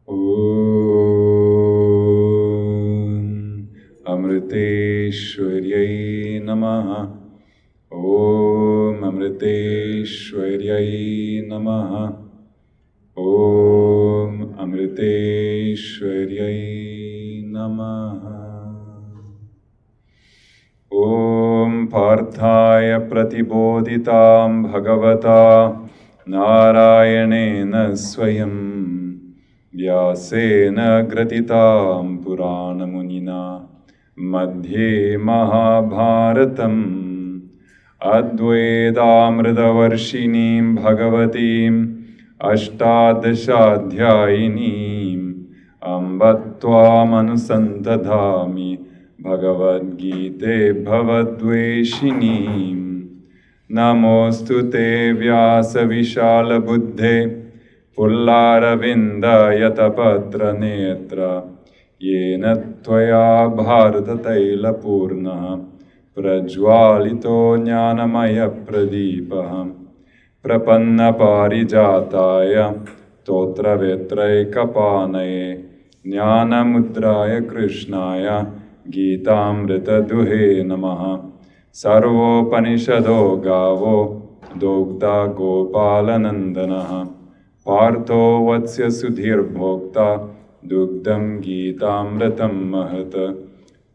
Om Amriteshwaryai Namaha. Om Amriteshwaryai Namaha. Om Amriteshwaryai Namaha. Om Parthaya Pratibodhitam Bhagavata Narayanena Swayam Vyasena Gratitam Purana Munina Madhye Mahabharatam Advaidamritavarshinim Bhagavatim Ashtadashadhyayinim Ambatvam Anusantadhami Bhagavad Gita Bhavadveshinim Namostu te Vyasa Vishala Buddhe Pullaravinda Yatapatra Netra Yena Tvaya Bharata Taila Purna Prajwalito Jnanamaya Pradipaham Prapanna Parijataya Totra Vetrai Kapanaye Jnana Mudraya Krishnaya Gitamrita Duhe Namaha Sarvo Panishado Gavo Dogda Gopalanandanaha Partho Vatsya Sudhir Bhokta Dugdam Gitamritam Mahata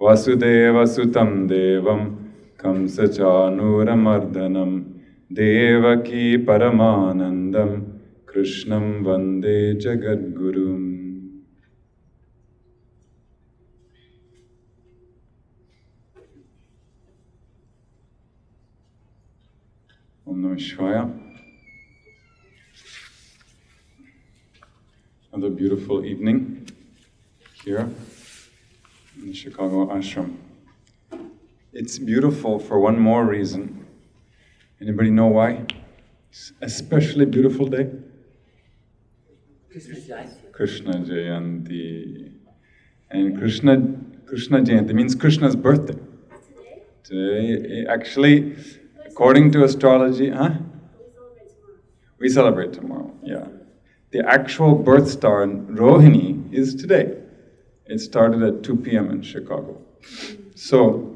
Vasudeva Sutam Devam Kamsachanuramardanam Devaki Paramanandam Krishnam Vande Jagadgurum. Om Namah Shivaya. Another beautiful evening here in the Chicago ashram. It's beautiful for one more reason. Anybody know why? It's an especially beautiful day. Krishna Jayanti. And Krishna Jayanti means Krishna's birthday. Today, actually, according to astrology, we celebrate tomorrow, yeah. The actual birth star in Rohini is today. It started at 2 p.m. in Chicago. So,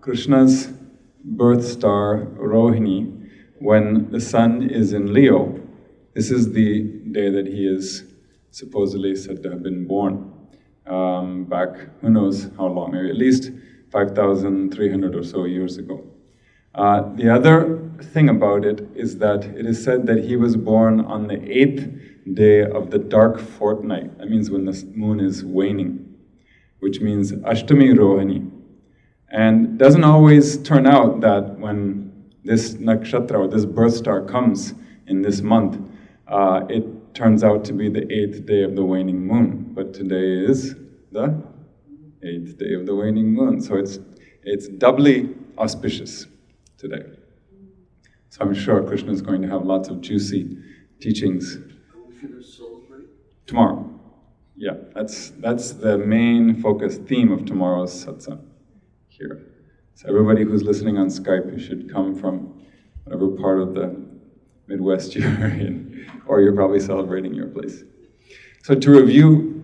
Krishna's birth star, Rohini, when the sun is in Leo, this is the day that he is supposedly said to have been born. Back, who knows how long, maybe at least 5,300 or so years ago. The other thing about it is that it is said that he was born on the 8th day of the dark fortnight. That means when the moon is waning, which means Ashtami Rohini. And it doesn't always turn out that when this nakshatra, or this birth star comes in this month, it turns out to be the 8th day of the waning moon. But today is the 8th day of the waning moon. So it's doubly auspicious today. So I'm sure Krishna is going to have lots of juicy teachings tomorrow. Yeah, that's the main focus theme of tomorrow's satsang here. So everybody who's listening on Skype, you should come from whatever part of the Midwest you're in, or you're probably celebrating your place. So to review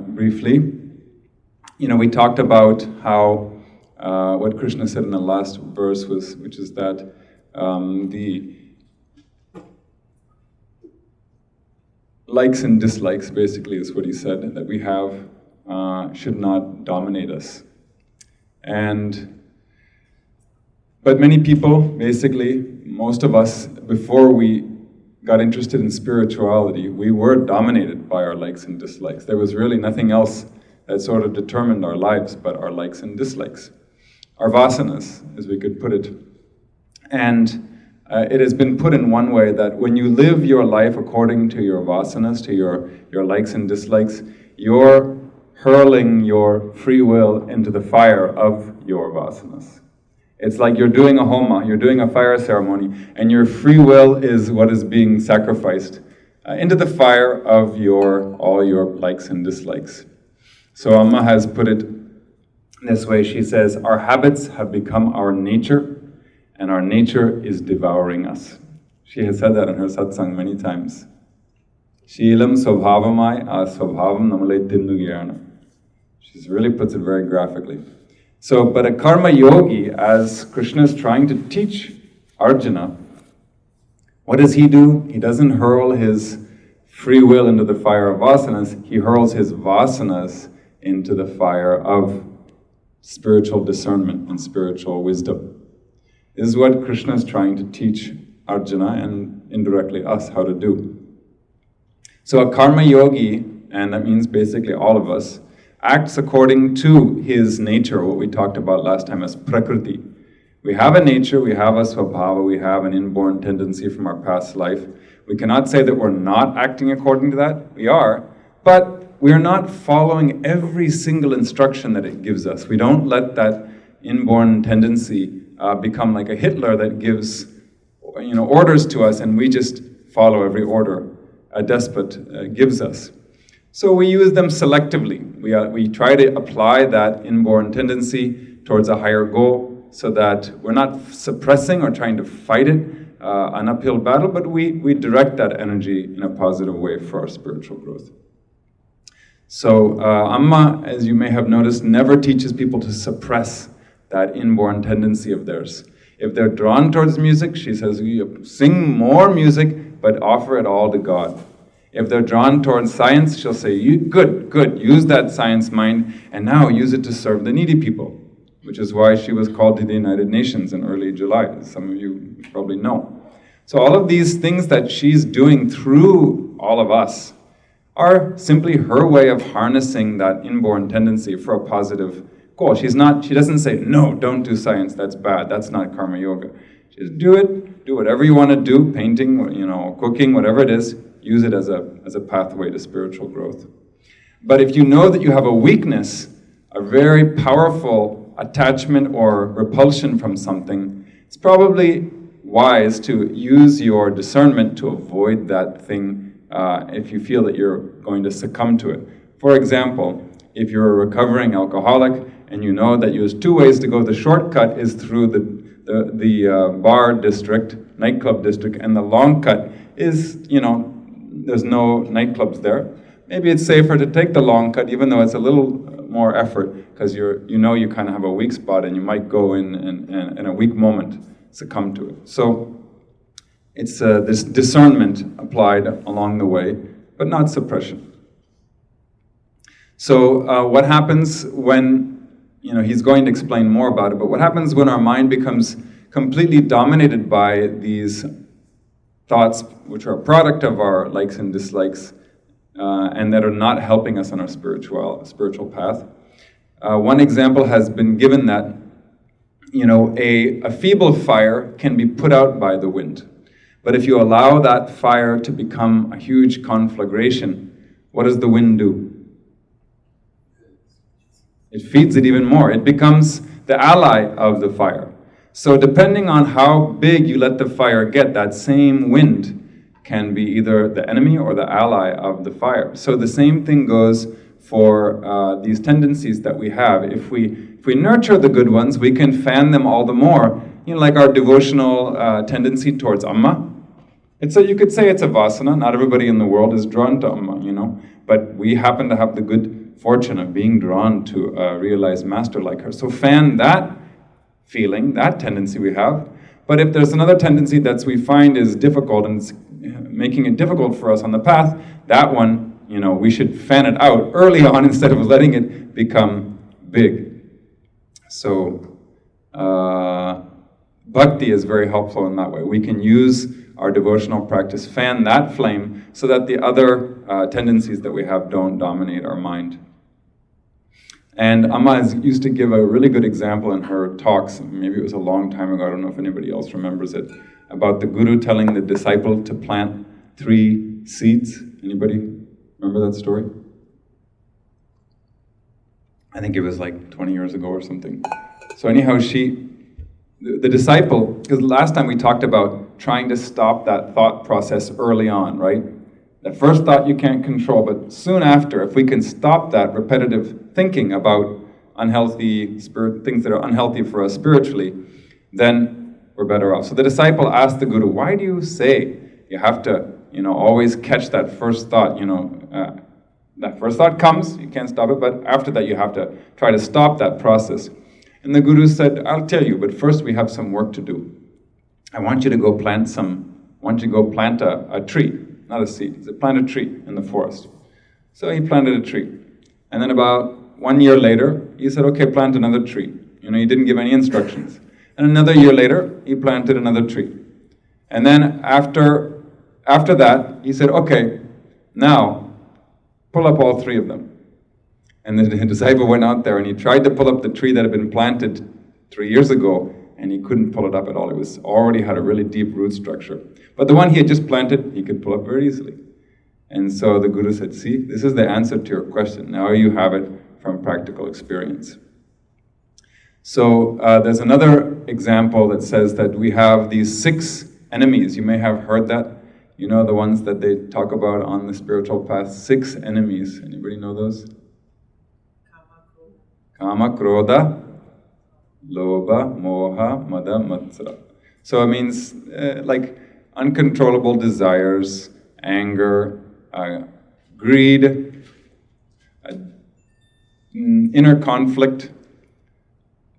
briefly, we talked about how what Krishna said in the last verse which is that the likes and dislikes, basically, is what he said, that we have should not dominate us. But many people, basically, most of us, before we got interested in spirituality, we were dominated by our likes and dislikes. There was really nothing else that sort of determined our lives but our likes and dislikes. Our vasanas, as we could put it. And it has been put in one way that when you live your life according to your vasanas, to your likes and dislikes, you're hurling your free will into the fire of your vasanas. It's like you're doing a homa, you're doing a fire ceremony, and your free will is what is being sacrificed into the fire of all your likes and dislikes. So Amma has put it this way. She says, our habits have become our nature, and our nature is devouring us. She has said that in her satsang many times. Sheelam Swabhavamai Swabhavam Namale Tindugiyana. She really puts it very graphically. So, but a karma yogi, as Krishna is trying to teach Arjuna, what does he do? He doesn't hurl his free will into the fire of vasanas, he hurls his vasanas into the fire of spiritual discernment and spiritual wisdom. This is what Krishna is trying to teach Arjuna and indirectly us how to do. So a karma yogi, and that means basically all of us, acts according to his nature, what we talked about last time as prakriti. We have a nature, we have a swabhava, we have an inborn tendency from our past life. We cannot say that we're not acting according to that. We are, but we are not following every single instruction that it gives us. We don't let that inborn tendency become like a Hitler that gives orders to us and we just follow every order a despot gives us. So we use them selectively. We try to apply that inborn tendency towards a higher goal so that we're not suppressing or trying to fight it, an uphill battle, but we direct that energy in a positive way for our spiritual growth. So Amma, as you may have noticed, never teaches people to suppress that inborn tendency of theirs. If they're drawn towards music, she says, you sing more music, but offer it all to God. If they're drawn towards science, she'll say, good, use that science mind, and now use it to serve the needy people, which is why she was called to the United Nations in early July, as some of you probably know. So all of these things that she's doing through all of us are simply her way of harnessing that inborn tendency for a positive goal. She doesn't say, no, don't do science, that's bad, that's not karma yoga. Just do it, do whatever you want to do, painting, cooking, whatever it is, use it as a pathway to spiritual growth. But if you know that you have a weakness, a very powerful attachment or repulsion from something, it's probably wise to use your discernment to avoid that thing if you feel that you're going to succumb to it. For example, if you're a recovering alcoholic and you know that there's two ways to go, the shortcut is through the bar district, nightclub district, and the long cut is, there's no nightclubs there. Maybe it's safer to take the long cut, even though it's a little more effort, because you kind of have a weak spot and you might go in a weak moment succumb to it. So it's this discernment applied along the way, but not suppression. So what happens when, he's going to explain more about it, but what happens when our mind becomes completely dominated by these thoughts which are a product of our likes and dislikes and that are not helping us on our spiritual path? One example has been given that a feeble fire can be put out by the wind. But if you allow that fire to become a huge conflagration, what does the wind do? It feeds it even more. It becomes the ally of the fire. So depending on how big you let the fire get, that same wind can be either the enemy or the ally of the fire. So the same thing goes for these tendencies that we have. If we nurture the good ones, we can fan them all the more. Like our devotional tendency towards Amma. You could say it's a vasana. Not everybody in the world is drawn to Amma, but we happen to have the good fortune of being drawn to a realized master like her. So fan that feeling, that tendency we have. But if there's another tendency that we find is difficult and it's making it difficult for us on the path, that one, we should fan it out early on instead of letting it become big. So bhakti is very helpful in that way. We can use our devotional practice, fan that flame so that the other tendencies that we have don't dominate our mind. And Amma used to give a really good example in her talks, maybe it was a long time ago, I don't know if anybody else remembers it, about the guru telling the disciple to plant 3 seeds. Anybody remember that story? I think it was like 20 years ago or something. So anyhow, the disciple, because last time we talked about trying to stop that thought process early on, right? That first thought you can't control, but soon after, if we can stop that repetitive thinking about unhealthy things that are unhealthy for us spiritually, then we're better off. So the disciple asked the guru, why do you say you have to, always catch that first thought, that first thought comes, you can't stop it, but after that you have to try to stop that process. And the Guru said, I'll tell you, but first we have some work to do. I want you to go plant a tree, not a seed. He said, plant a tree in the forest. So he planted a tree. And then about 1 year later, he said, okay, plant another tree. He didn't give any instructions. And another year later, he planted another tree. And then after that, he said, okay, now pull up all 3 of them. And the disciple went out there and he tried to pull up the tree that had been planted 3 years ago, and he couldn't pull it up at all. It was already had a really deep root structure. But the one he had just planted, he could pull up very easily. And so the Guru said, see, this is the answer to your question. Now you have it from practical experience. So there's another example that says that we have these 6 enemies. You may have heard that. The ones that they talk about on the spiritual path. 6 enemies. Anybody know those? Kama, Krodha, Lobha, Moha, Mada, Matsara. So it means like uncontrollable desires, anger, greed, inner conflict,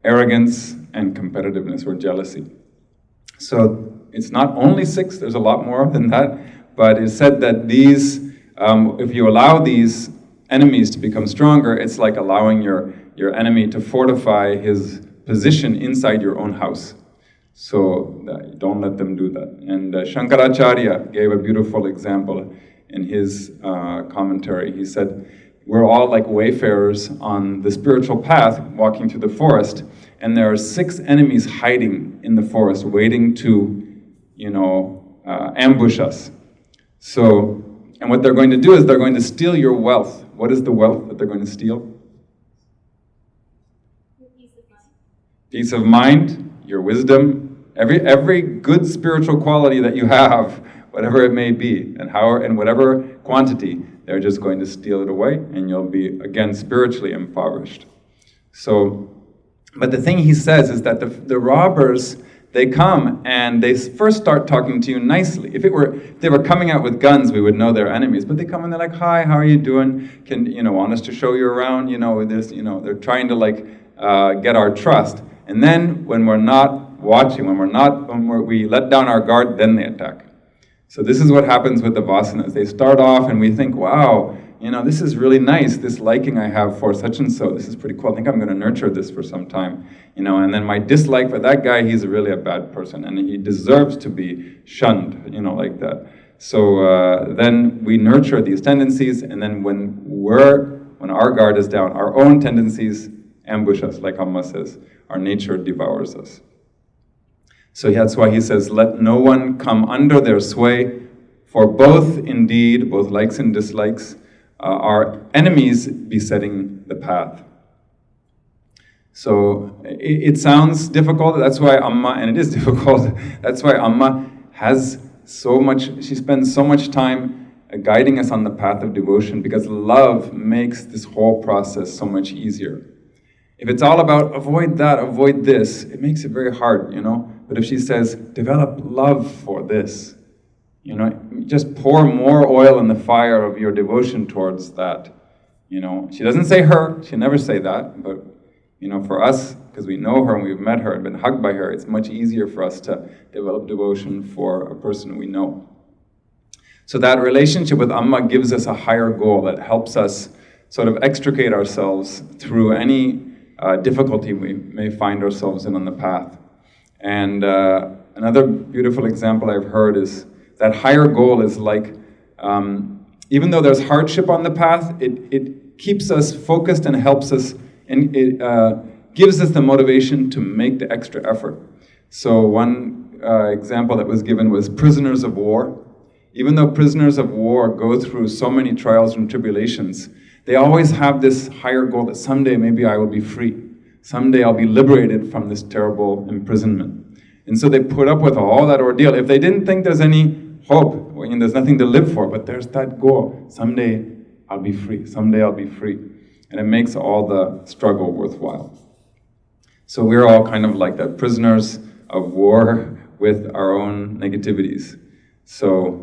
arrogance, and competitiveness or jealousy. So it's not only 6, there's a lot more than that, but it's said that these, if you allow these enemies to become stronger, it's like allowing your enemy to fortify his position inside your own house. So don't let them do that. And Shankaracharya gave a beautiful example in his commentary. He said, we're all like wayfarers on the spiritual path, walking through the forest, and there are 6 enemies hiding in the forest, waiting to, ambush us. So, and what they're going to do is they're going to steal your wealth. What is the wealth that they're going to steal? Peace of mind, your wisdom, every good spiritual quality that you have, whatever it may be, and whatever quantity, they're just going to steal it away, and you'll be, again, spiritually impoverished. So, but the thing he says is that the robbers, they come and they first start talking to you nicely. If they were coming out with guns, we would know they're enemies. But they come and they're like, "Hi, how are you doing? Want us to show you around? They're trying to get our trust. And then when we're not watching, we let down our guard, then they attack. So this is what happens with the vasanas. They start off and we think, wow, this is really nice, this liking I have for such and so, this is pretty cool, I think I'm going to nurture this for some time. And then my dislike for that guy, he's really a bad person and he deserves to be shunned, like that. So then we nurture these tendencies, and then when our guard is down, our own tendencies ambush us, like Amma says. Our nature devours us. So that's why he says, let no one come under their sway, for both likes and dislikes, are enemies besetting the path. So it sounds difficult, that's why Amma, and it is difficult, that's why Amma she spends so much time guiding us on the path of devotion, because love makes this whole process so much easier. If it's all about avoid that, avoid this, it makes it very hard, But if she says, develop love for this, just pour more oil in the fire of your devotion towards that, She doesn't say her, she'll never say that, but, for us, because we know her and we've met her and been hugged by her, it's much easier for us to develop devotion for a person we know. So that relationship with Amma gives us a higher goal that helps us sort of extricate ourselves through any difficulty we may find ourselves in on the path. And another beautiful example I've heard is that higher goal is like, even though there's hardship on the path, it keeps us focused and helps us, and it gives us the motivation to make the extra effort. So one example that was given was prisoners of war. Even though prisoners of war go through so many trials and tribulations, they always have this higher goal that someday maybe I will be free. Someday I'll be liberated from this terrible imprisonment. And so they put up with all that ordeal. If they didn't think there's any hope, there's nothing to live for, but there's that goal. Someday I'll be free. Someday I'll be free. And it makes all the struggle worthwhile. So we're all kind of like that, prisoners of war with our own negativities. So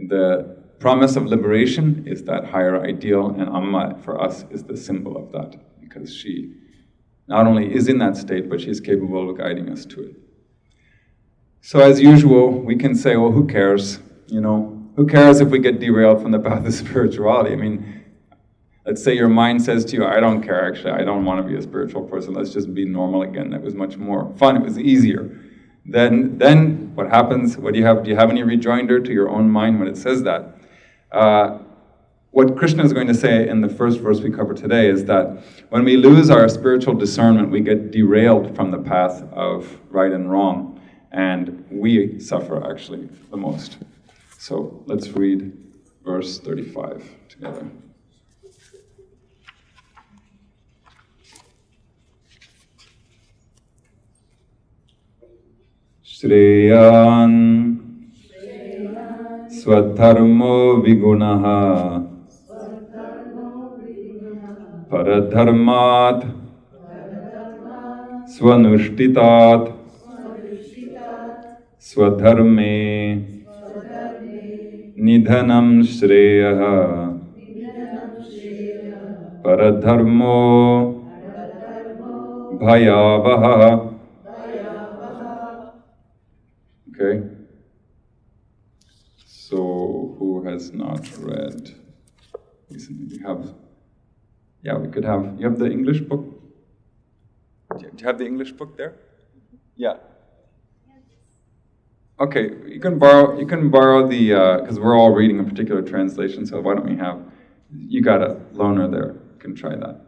The promise of liberation is that higher ideal, and Amma for us is the symbol of that, because she not only is in that state, but she's capable of guiding us to it. So as usual, we can say, well, who cares? Who cares if we get derailed from the path of spirituality? I mean, let's say your mind says to you, I don't care, actually, I don't want to be a spiritual person, let's just be normal again. That was much more fun, it was easier. Then what happens? What do you have? Do you have any rejoinder to your own mind when it says that? What Krishna is going to say in the first verse we cover today is that when we lose our spiritual discernment, we get derailed from the path of right and wrong, and we suffer actually the most. So let's read verse 35 together. Shreyan Swadharmo Vigunaha Paradharmat Swanushtitat Swadharme Nidhanam Shreyaha Paradharmo Bhayavaha. Okay? So, who has not read? We have, we could have, you have the English book? Do you have the English book there? Yeah. Okay, you can borrow the, because we're all reading a particular translation, so why don't we have, you got a loaner there, you can try that.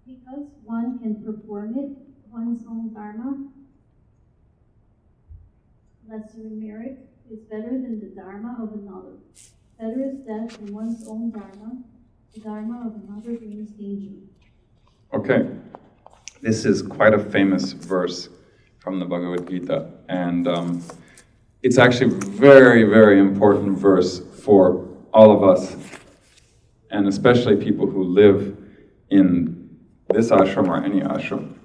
Because one can perform it, one's own dharma, lesser in merit, is better than the dharma of another. Better is death than one's own dharma. The dharma of another brings danger. Okay, this is quite a famous verse from the Bhagavad Gita, and it's actually a very, very important verse for all of us, and especially people who live in this ashram or any ashram.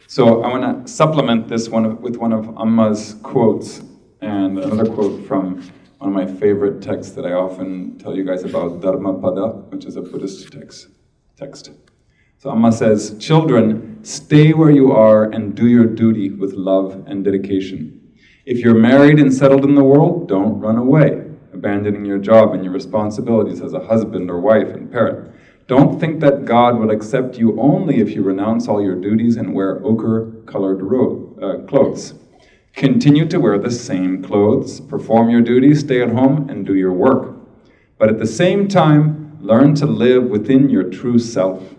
So I want to supplement this one with one of Amma's quotes, and another quote from one of my favorite texts that I often tell you guys about, Dharmapada, which is a Buddhist text. So Amma says, "Children, stay where you are and do your duty with love and dedication. If you're married and settled in the world, don't run away, abandoning your job and your responsibilities as a husband or wife and parent. Don't think that God will accept you only if you renounce all your duties and wear ochre-colored clothes. Continue to wear the same clothes, perform your duties, stay at home, and do your work. But at the same time, learn to live within your true self.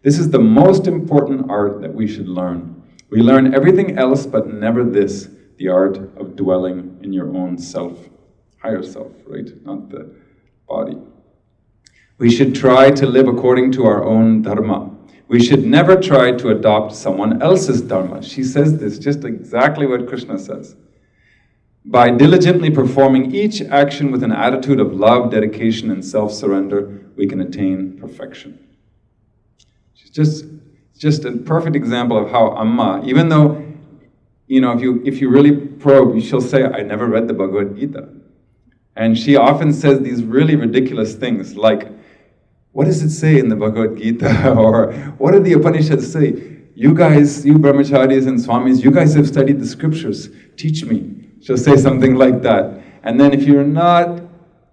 This is the most important art that we should learn. We learn everything else, but never this, the art of dwelling in your own self." Higher self, right? Not the body. "We should try to live according to our own dharma. We should never try to adopt someone else's dharma." She says this, just exactly what Krishna says. "By diligently performing each action with an attitude of love, dedication, and self-surrender, we can attain perfection." She's just a perfect example of how Amma, even though, if you really probe, she'll say, "I never read the Bhagavad Gita." And she often says these really ridiculous things like, "What does it say in the Bhagavad Gita?" Or, "What did the Upanishads say? You guys, you brahmacharis and swamis, you guys have studied the scriptures. Teach me." She'll say something like that. And then if you're not,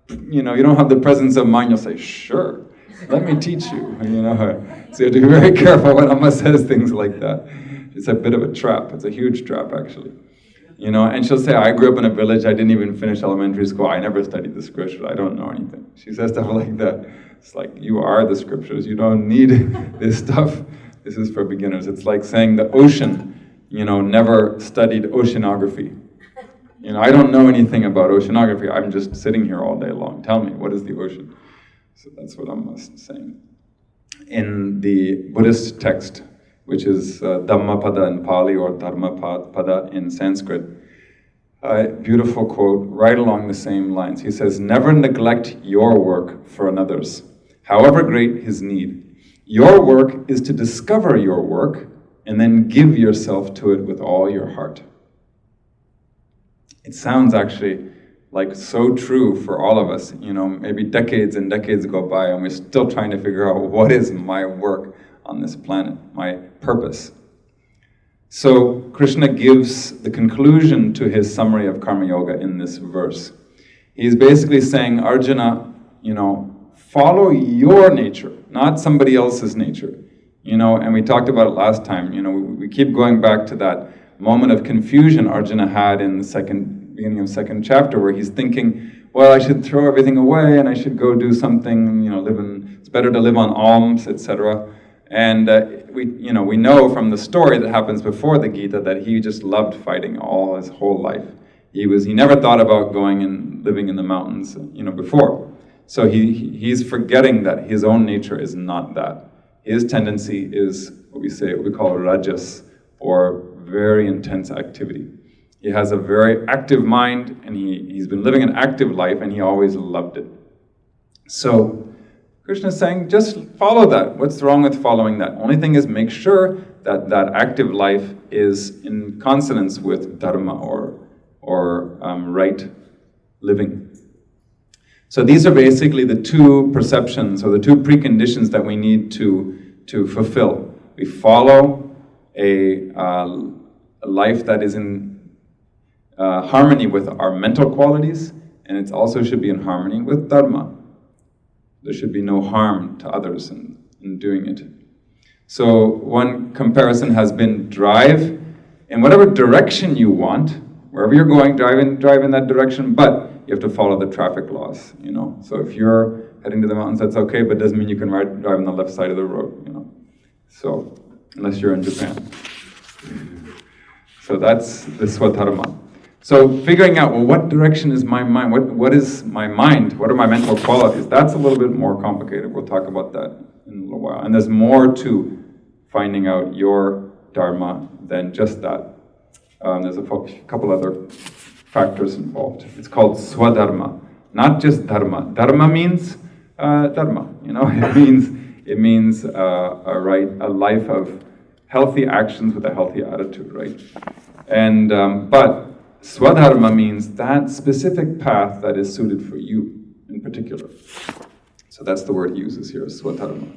you don't have the presence of mind, you'll say, "Sure, let me teach you." So you have to be very careful when Amma says things like that. It's a bit of a trap. It's a huge trap, actually. And she'll say, "I grew up in a village, I didn't even finish elementary school, I never studied the scriptures, I don't know anything." She says stuff like that. It's like, you are the scriptures, you don't need this stuff. This is for beginners. It's like saying the ocean, never studied oceanography. I don't know anything about oceanography, I'm just sitting here all day long. Tell me, what is the ocean? So that's what I'm saying. In the Buddhist text, which is Dhammapada in Pali or Dharmapada in Sanskrit, a beautiful quote right along the same lines. He says, "Never neglect your work for another's, however great his need. Your work is to discover your work and then give yourself to it with all your heart." It sounds actually like so true for all of us. Maybe decades and decades go by and we're still trying to figure out what is my work on this planet, my purpose. So Krishna gives the conclusion to his summary of Karma Yoga in this verse. He's basically saying, Arjuna, follow your nature, not somebody else's nature. And we talked about it last time. We keep going back to that moment of confusion Arjuna had in the beginning of second chapter, where he's thinking, well, I should throw everything away and I should go do something, it's better to live on alms, etc. And we know from the story that happens before the Gita that he just loved fighting all his whole life. He never thought about going and living in the mountains, before. So he's forgetting that his own nature is not that. His tendency is what we call rajas, or very intense activity. He has a very active mind, and he's been living an active life, and he always loved it. So Krishna is saying, just follow that. What's wrong with following that? Only thing is, make sure that that active life is in consonance with dharma or right living. So these are basically the two perceptions, or the two preconditions that we need to fulfill. We follow a life that is in harmony with our mental qualities, and it also should be in harmony with dharma. There should be no harm to others in doing it. So one comparison has been drive in whatever direction you want, wherever you're going, drive in that direction, but you have to follow the traffic laws, So if you're heading to the mountains, that's okay, but it doesn't mean you can drive on the left side of the road, So, unless you're in Japan. So that's the Swadharma. So figuring out, well, what direction is my mind? What is my mind? What are my mental qualities? That's a little bit more complicated. We'll talk about that in a little while. And there's more to finding out your dharma than just that. There's a couple other factors involved. It's called Swadharma, not just dharma. Dharma means dharma. It means a life of healthy actions with a healthy attitude, right? And but Swadharma means that specific path that is suited for you in particular. So that's the word he uses here, Swadharma.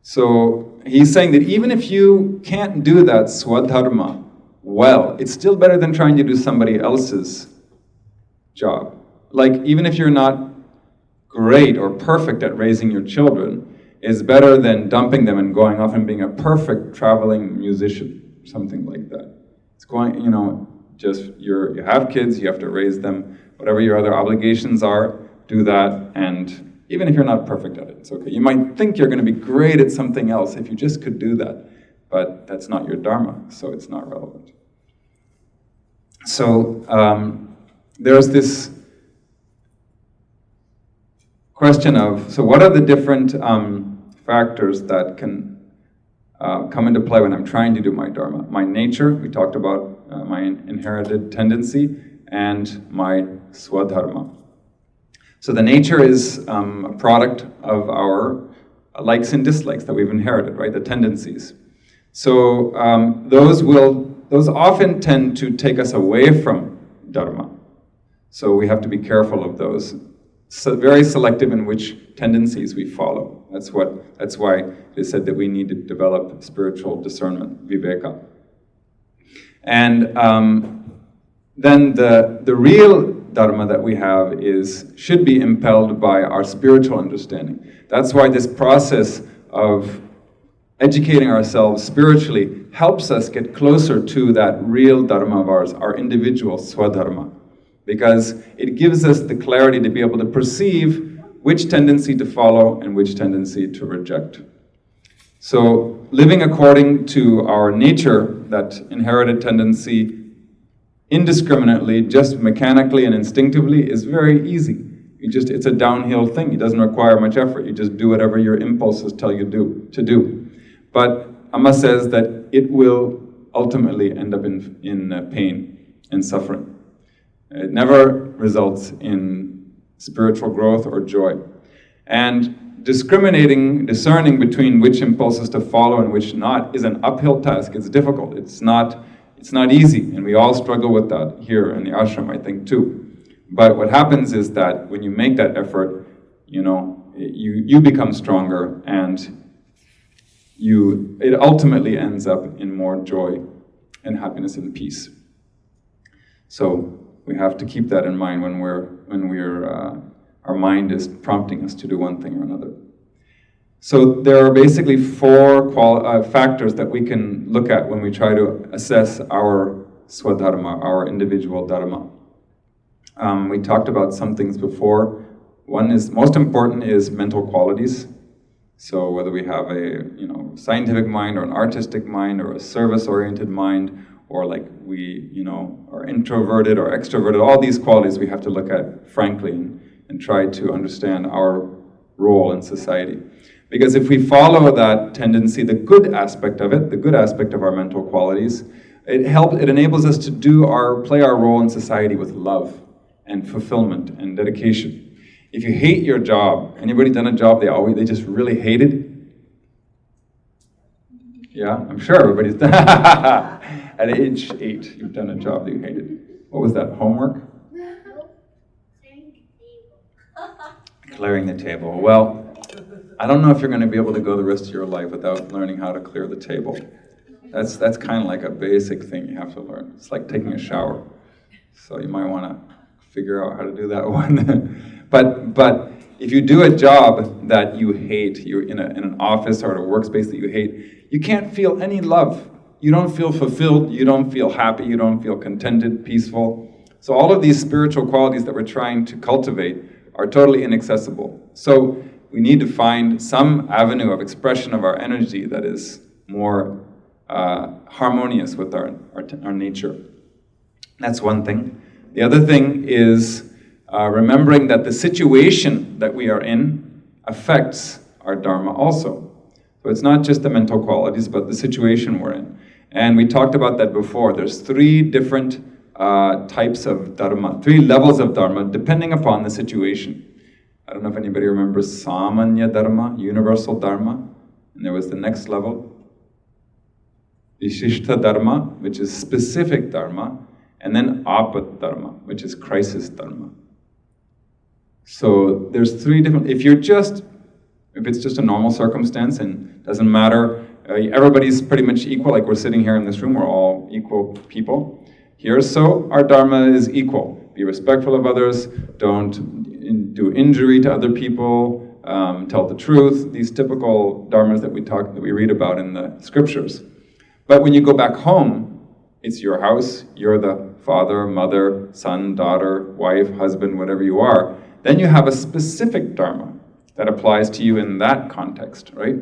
So he's saying that even if you can't do that Swadharma well, it's still better than trying to do somebody else's job. Like, even if you're not great or perfect at raising your children, it's better than dumping them and going off and being a perfect traveling musician, something like that. It's going, you have kids, you have to raise them, whatever your other obligations are, do that, and even if you're not perfect at it, it's okay. You might think you're going to be great at something else if you just could do that, but that's not your dharma, so it's not relevant. So there's this question of, so what are the different factors that can come into play when I'm trying to do my dharma? My nature, we talked about my inherited tendency, and my swadharma. So the nature is a product of our likes and dislikes that we've inherited, right? The tendencies. So those often tend to take us away from dharma. So we have to be careful of those. So very selective in which tendencies we follow. That's why it is said that we need to develop spiritual discernment, viveka. And then the real dharma that we have should be impelled by our spiritual understanding. That's why this process of educating ourselves spiritually helps us get closer to that real dharma of ours, our individual swadharma, because it gives us the clarity to be able to perceive which tendency to follow and which tendency to reject. So living according to our nature, that inherited tendency, indiscriminately, just mechanically and instinctively, is very easy. It's a downhill thing. It doesn't require much effort. You just do whatever your impulses tell you to do. But Amma says that it will ultimately end up in pain and suffering. It never results in spiritual growth or joy. And discerning between which impulses to follow and which not is an uphill task. It's difficult. It's not It's not easy, and we all struggle with that here in the ashram, I think, too. But what happens is that when you make that effort, you become stronger, and it ultimately ends up in more joy and happiness and peace. So we have to keep that in mind when our mind is prompting us to do one thing or another. So there are basically 4 factors that we can look at when we try to assess our swadharma, our individual dharma. We talked about some things before. One is, most important, is mental qualities. So whether we have a scientific mind or an artistic mind or a service-oriented mind, or like we are introverted or extroverted, all these qualities we have to look at frankly and try to understand our role in society. Because if we follow that tendency, the good aspect of it, the good aspect of our mental qualities, it enables us to play our role in society with love and fulfillment and dedication. If you hate your job, anybody done a job they just really hated? Yeah, I'm sure everybody's done. At age 8, you've done a job that you hated. What was that, homework? Clearing the table. Well, I don't know if you're going to be able to go the rest of your life without learning how to clear the table. That's kind of like a basic thing you have to learn. It's like taking a shower. So you might want to figure out how to do that one. But if you do a job that you hate, you're in an office or at a workspace that you hate, you can't feel any love. You don't feel fulfilled, you don't feel happy, you don't feel contented, peaceful. So all of these spiritual qualities that we're trying to cultivate are totally inaccessible. So we need to find some avenue of expression of our energy that is more harmonious with our nature. That's one thing. The other thing is remembering that the situation that we are in affects our dharma also. So it's not just the mental qualities, but the situation we're in. And we talked about that before. There's 3 different types of dharma, 3 levels of dharma, depending upon the situation. I don't know if anybody remembers samanya dharma, universal dharma, and there was the next level, vishishta dharma, which is specific dharma, and then apat dharma, which is crisis dharma. So there's 3 different, if it's just a normal circumstance and doesn't matter, everybody's pretty much equal, like we're sitting here in this room, we're all equal people here, so our dharma is equal. Be respectful of others, don't do injury to other people, tell the truth, these typical dharmas that we read about in the scriptures. But when you go back home, it's your house, you're the father, mother, son, daughter, wife, husband, whatever you are. Then you have a specific dharma that applies to you in that context, right?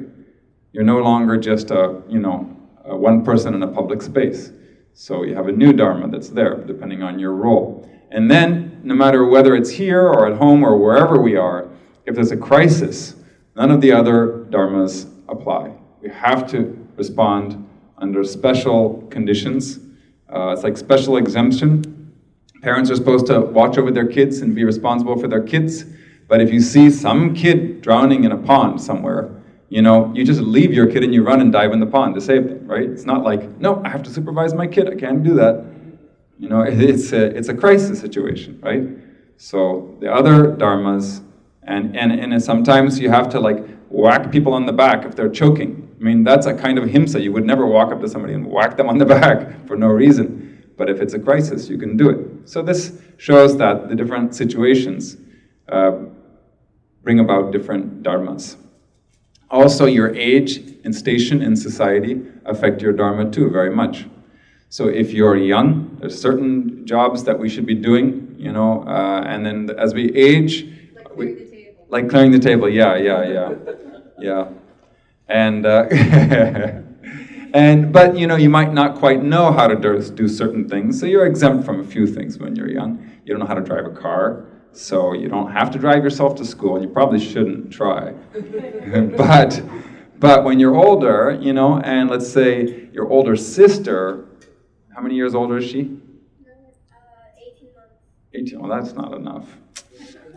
You're no longer just one person in a public space. So you have a new dharma that's there, depending on your role. And then, no matter whether it's here or at home or wherever we are, if there's a crisis, none of the other dharmas apply. We have to respond under special conditions. It's like special exemption. Parents are supposed to watch over their kids and be responsible for their kids. But if you see some kid drowning in a pond somewhere, you just leave your kid and you run and dive in the pond to save them, right? It's not like, no, I have to supervise my kid, I can't do that. It's a crisis situation, right? So the other dharmas, and sometimes you have to whack people on the back if they're choking. I mean, that's a kind of himsa. You would never walk up to somebody and whack them on the back for no reason. But if it's a crisis, you can do it. So this shows that the different situations bring about different dharmas. Also, your age and station in society affect your dharma too, very much. So if you're young, there's certain jobs that we should be doing, and then as we age... Like clearing the table, yeah. And, but you might not quite know how to do certain things, so you're exempt from a few things when you're young. You don't know how to drive a car, so you don't have to drive yourself to school, and you probably shouldn't try. But when you're older, and let's say your older sister, how many years older is she? 18 months. 18, well, that's not enough.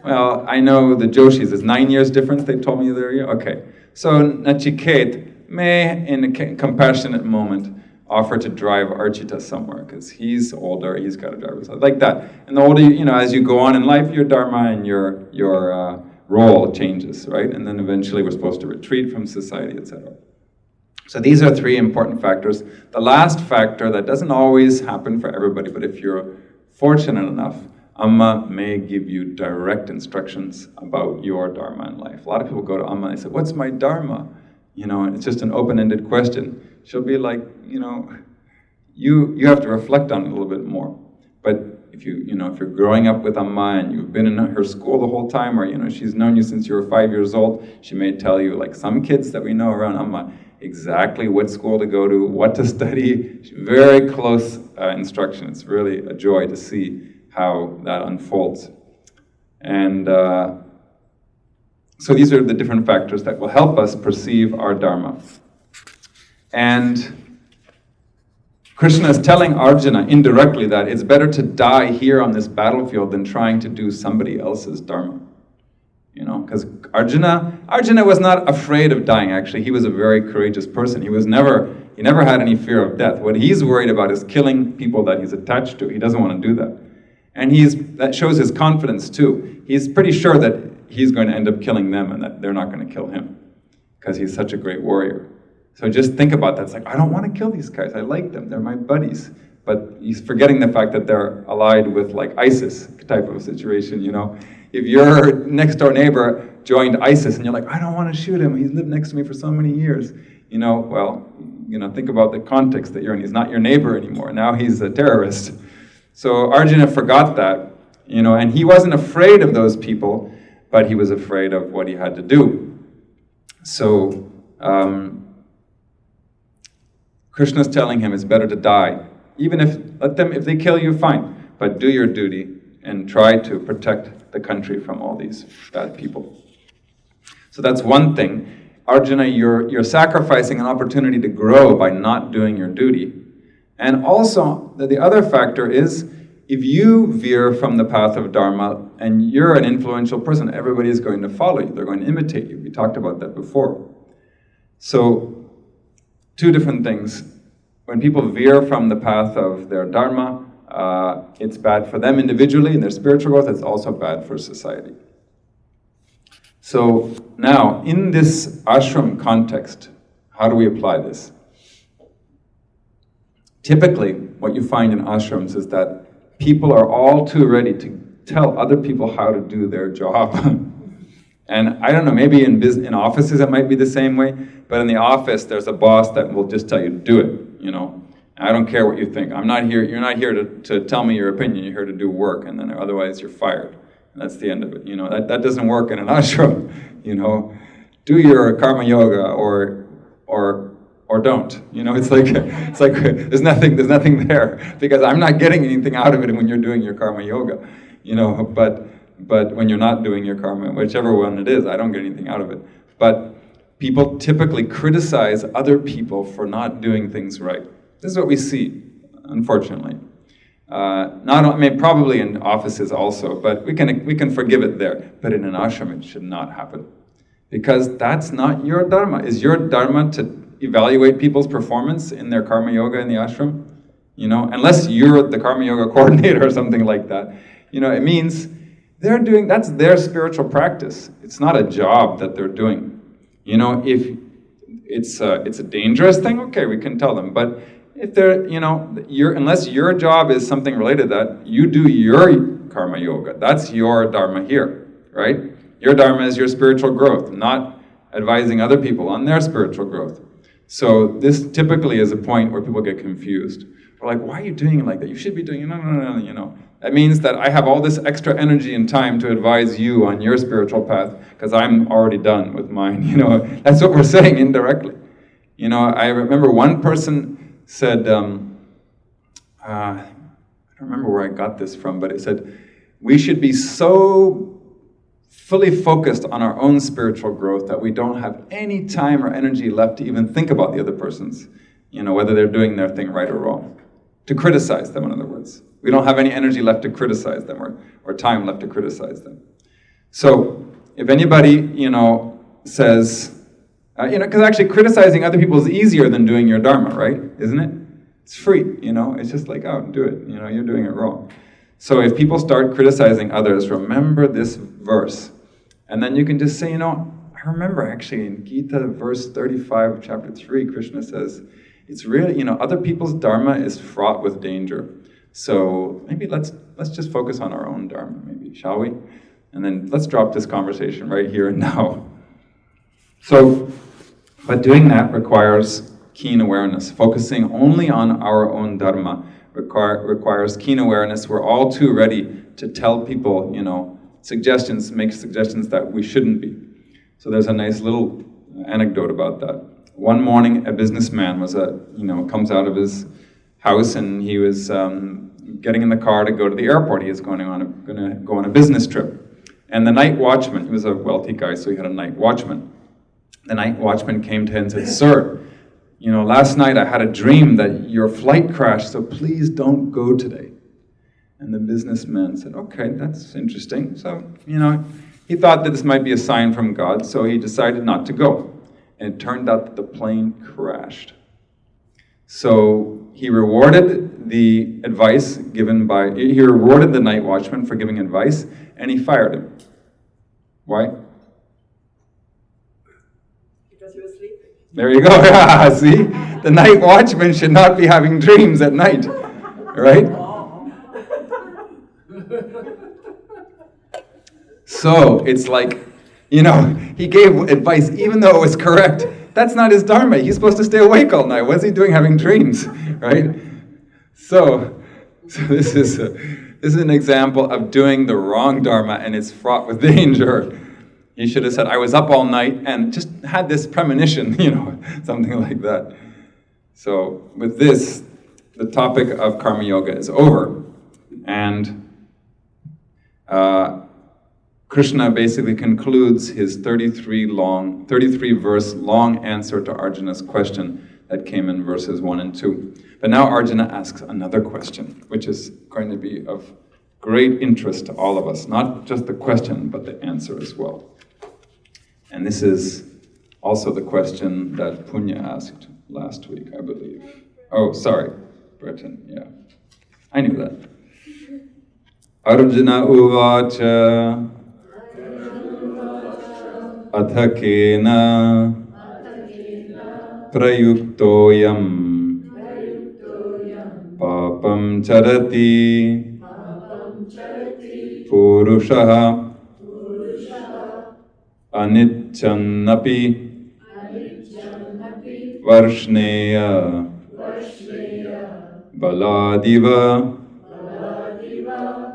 Well, I know the Joshis is 9 years difference, they told me their year. Okay. So Nachiket may, in a compassionate moment, offer to drive Archita somewhere because he's older, he's got to drive himself, like that. And the older, as you go on in life, your dharma and your role changes, right? And then eventually we're supposed to retreat from society, etc. So these are three important factors. The last factor that doesn't always happen for everybody, but if you're fortunate enough, Amma may give you direct instructions about your dharma in life. A lot of people go to Amma and they say, "What's my dharma?" And it's just an open-ended question. She'll be like, you have to reflect on it a little bit more. But if you're growing up with Amma and you've been in her school the whole time, or she's known you since you were 5 years old, she may tell you, like some kids that we know around Amma, exactly what school to go to, what to study. Very close instruction. It's really a joy to see how that unfolds. And so these are the different factors that will help us perceive our dharma. And Krishna is telling Arjuna indirectly that it's better to die here on this battlefield than trying to do somebody else's dharma. Because Arjuna was not afraid of dying, actually. He was a very courageous person. He never had any fear of death. What he's worried about is killing people that he's attached to. He doesn't want to do that. And that shows his confidence too. He's pretty sure that he's going to end up killing them and that they're not going to kill him because he's such a great warrior. So just think about that. It's like, I don't want to kill these guys. I like them. They're my buddies. But he's forgetting the fact that they're allied with like ISIS type of situation, If your next door neighbor joined ISIS and you're like, I don't want to shoot him. He's lived next to me for so many years. Think about the context that you're in. He's not your neighbor anymore. Now he's a terrorist. So Arjuna forgot that, and he wasn't afraid of those people, but he was afraid of what he had to do. So Krishna's telling him it's better to die. Even if they kill you, fine, but do your duty and try to protect the country from all these bad people. So that's one thing. Arjuna, you're sacrificing an opportunity to grow by not doing your duty. And also, the other factor is, if you veer from the path of Dharma and you're an influential person, everybody is going to follow you. They're going to imitate you. We talked about that before. So, two different things. When people veer from the path of their Dharma, it's bad for them individually in their spiritual growth. It's also bad for society. So, now, in this ashram context, how do we apply this? Typically, what you find in ashrams is that people are all too ready to tell other people how to do their job. And I don't know, maybe in offices it might be the same way, but in the office there's a boss that will just tell you to do it, I don't care what you think. You're not here to tell me your opinion, you're here to do work, and then otherwise you're fired. And that's the end of it. That doesn't work in an ashram. Do your karma yoga or don't. It's like there's nothing there because I'm not getting anything out of it when you're doing your karma yoga. But when you're not doing your karma, whichever one it is, I don't get anything out of it. But people typically criticize other people for not doing things right. This is what we see, unfortunately. Probably in offices also, but we can forgive it there. But in an ashram, it should not happen. Because that's not your dharma. Is your dharma to evaluate people's performance in their karma yoga in the ashram? Unless you're the karma yoga coordinator or something like that. It means that's their spiritual practice. It's not a job that they're doing. If it's a dangerous thing, okay, we can tell them. But if they're, unless your job is something related to that, you do your karma yoga. That's your dharma here, right? Your dharma is your spiritual growth, not advising other people on their spiritual growth. So this typically is a point where people get confused. We're like, why are you doing it like that? You should be doing it, no. That means that I have all this extra energy and time to advise you on your spiritual path because I'm already done with mine, That's what we're saying indirectly. I remember one person said, I don't remember where I got this from, but it said, we should be so fully focused on our own spiritual growth that we don't have any time or energy left to even think about the other person's, whether they're doing their thing right or wrong. To criticize them, in other words. We don't have any energy left to criticize them or time left to criticize them. So, if anybody, says, because actually criticizing other people is easier than doing your dharma, right? Isn't it? It's free, it's just like, oh, do it, you're doing it wrong. So if people start criticizing others, remember this verse. And then you can just say, I remember actually in Gita verse 35 of chapter 3, Krishna says, it's really, other people's dharma is fraught with danger. So maybe let's just focus on our own dharma, maybe, shall we? And then let's drop this conversation right here and now. So, but doing that requires keen awareness. Focusing only on our own dharma requires keen awareness. We're all too ready to tell people, make suggestions that we shouldn't be. So there's a nice little anecdote about that. One morning, a businessman comes out of his house, and he was getting in the car to go to the airport. He was going to go on a business trip. And the night watchman, he was a wealthy guy, so he had a night watchman. The night watchman came to him and said, "Sir, last night I had a dream that your flight crashed, so please don't go today." And the businessman said, "Okay, that's interesting." So, he thought that this might be a sign from God, so he decided not to go. And it turned out that the plane crashed. So he rewarded the night watchman for giving advice, and he fired him. Why? Because he was sleeping. There you go. See? The night watchman should not be having dreams at night. Right? So it's like, he gave advice even though it was correct. That's not his dharma. He's supposed to stay awake all night. What's he doing having dreams? Right? So this is an example of doing the wrong dharma, and it's fraught with danger. He should have said, "I was up all night and just had this premonition," something like that. So with this, the topic of Karma Yoga is over. And Krishna basically concludes his 33-verse long answer to Arjuna's question that came in verses 1 and 2. But now Arjuna asks another question, which is going to be of great interest to all of us. Not just the question, but the answer as well. And this is also the question that Punya asked last week, I believe. Oh, sorry, Breton, yeah. I knew that. Arjuna uvacha athakena prayuktoyam papam charati purushaha anichannapi varshneya baladiva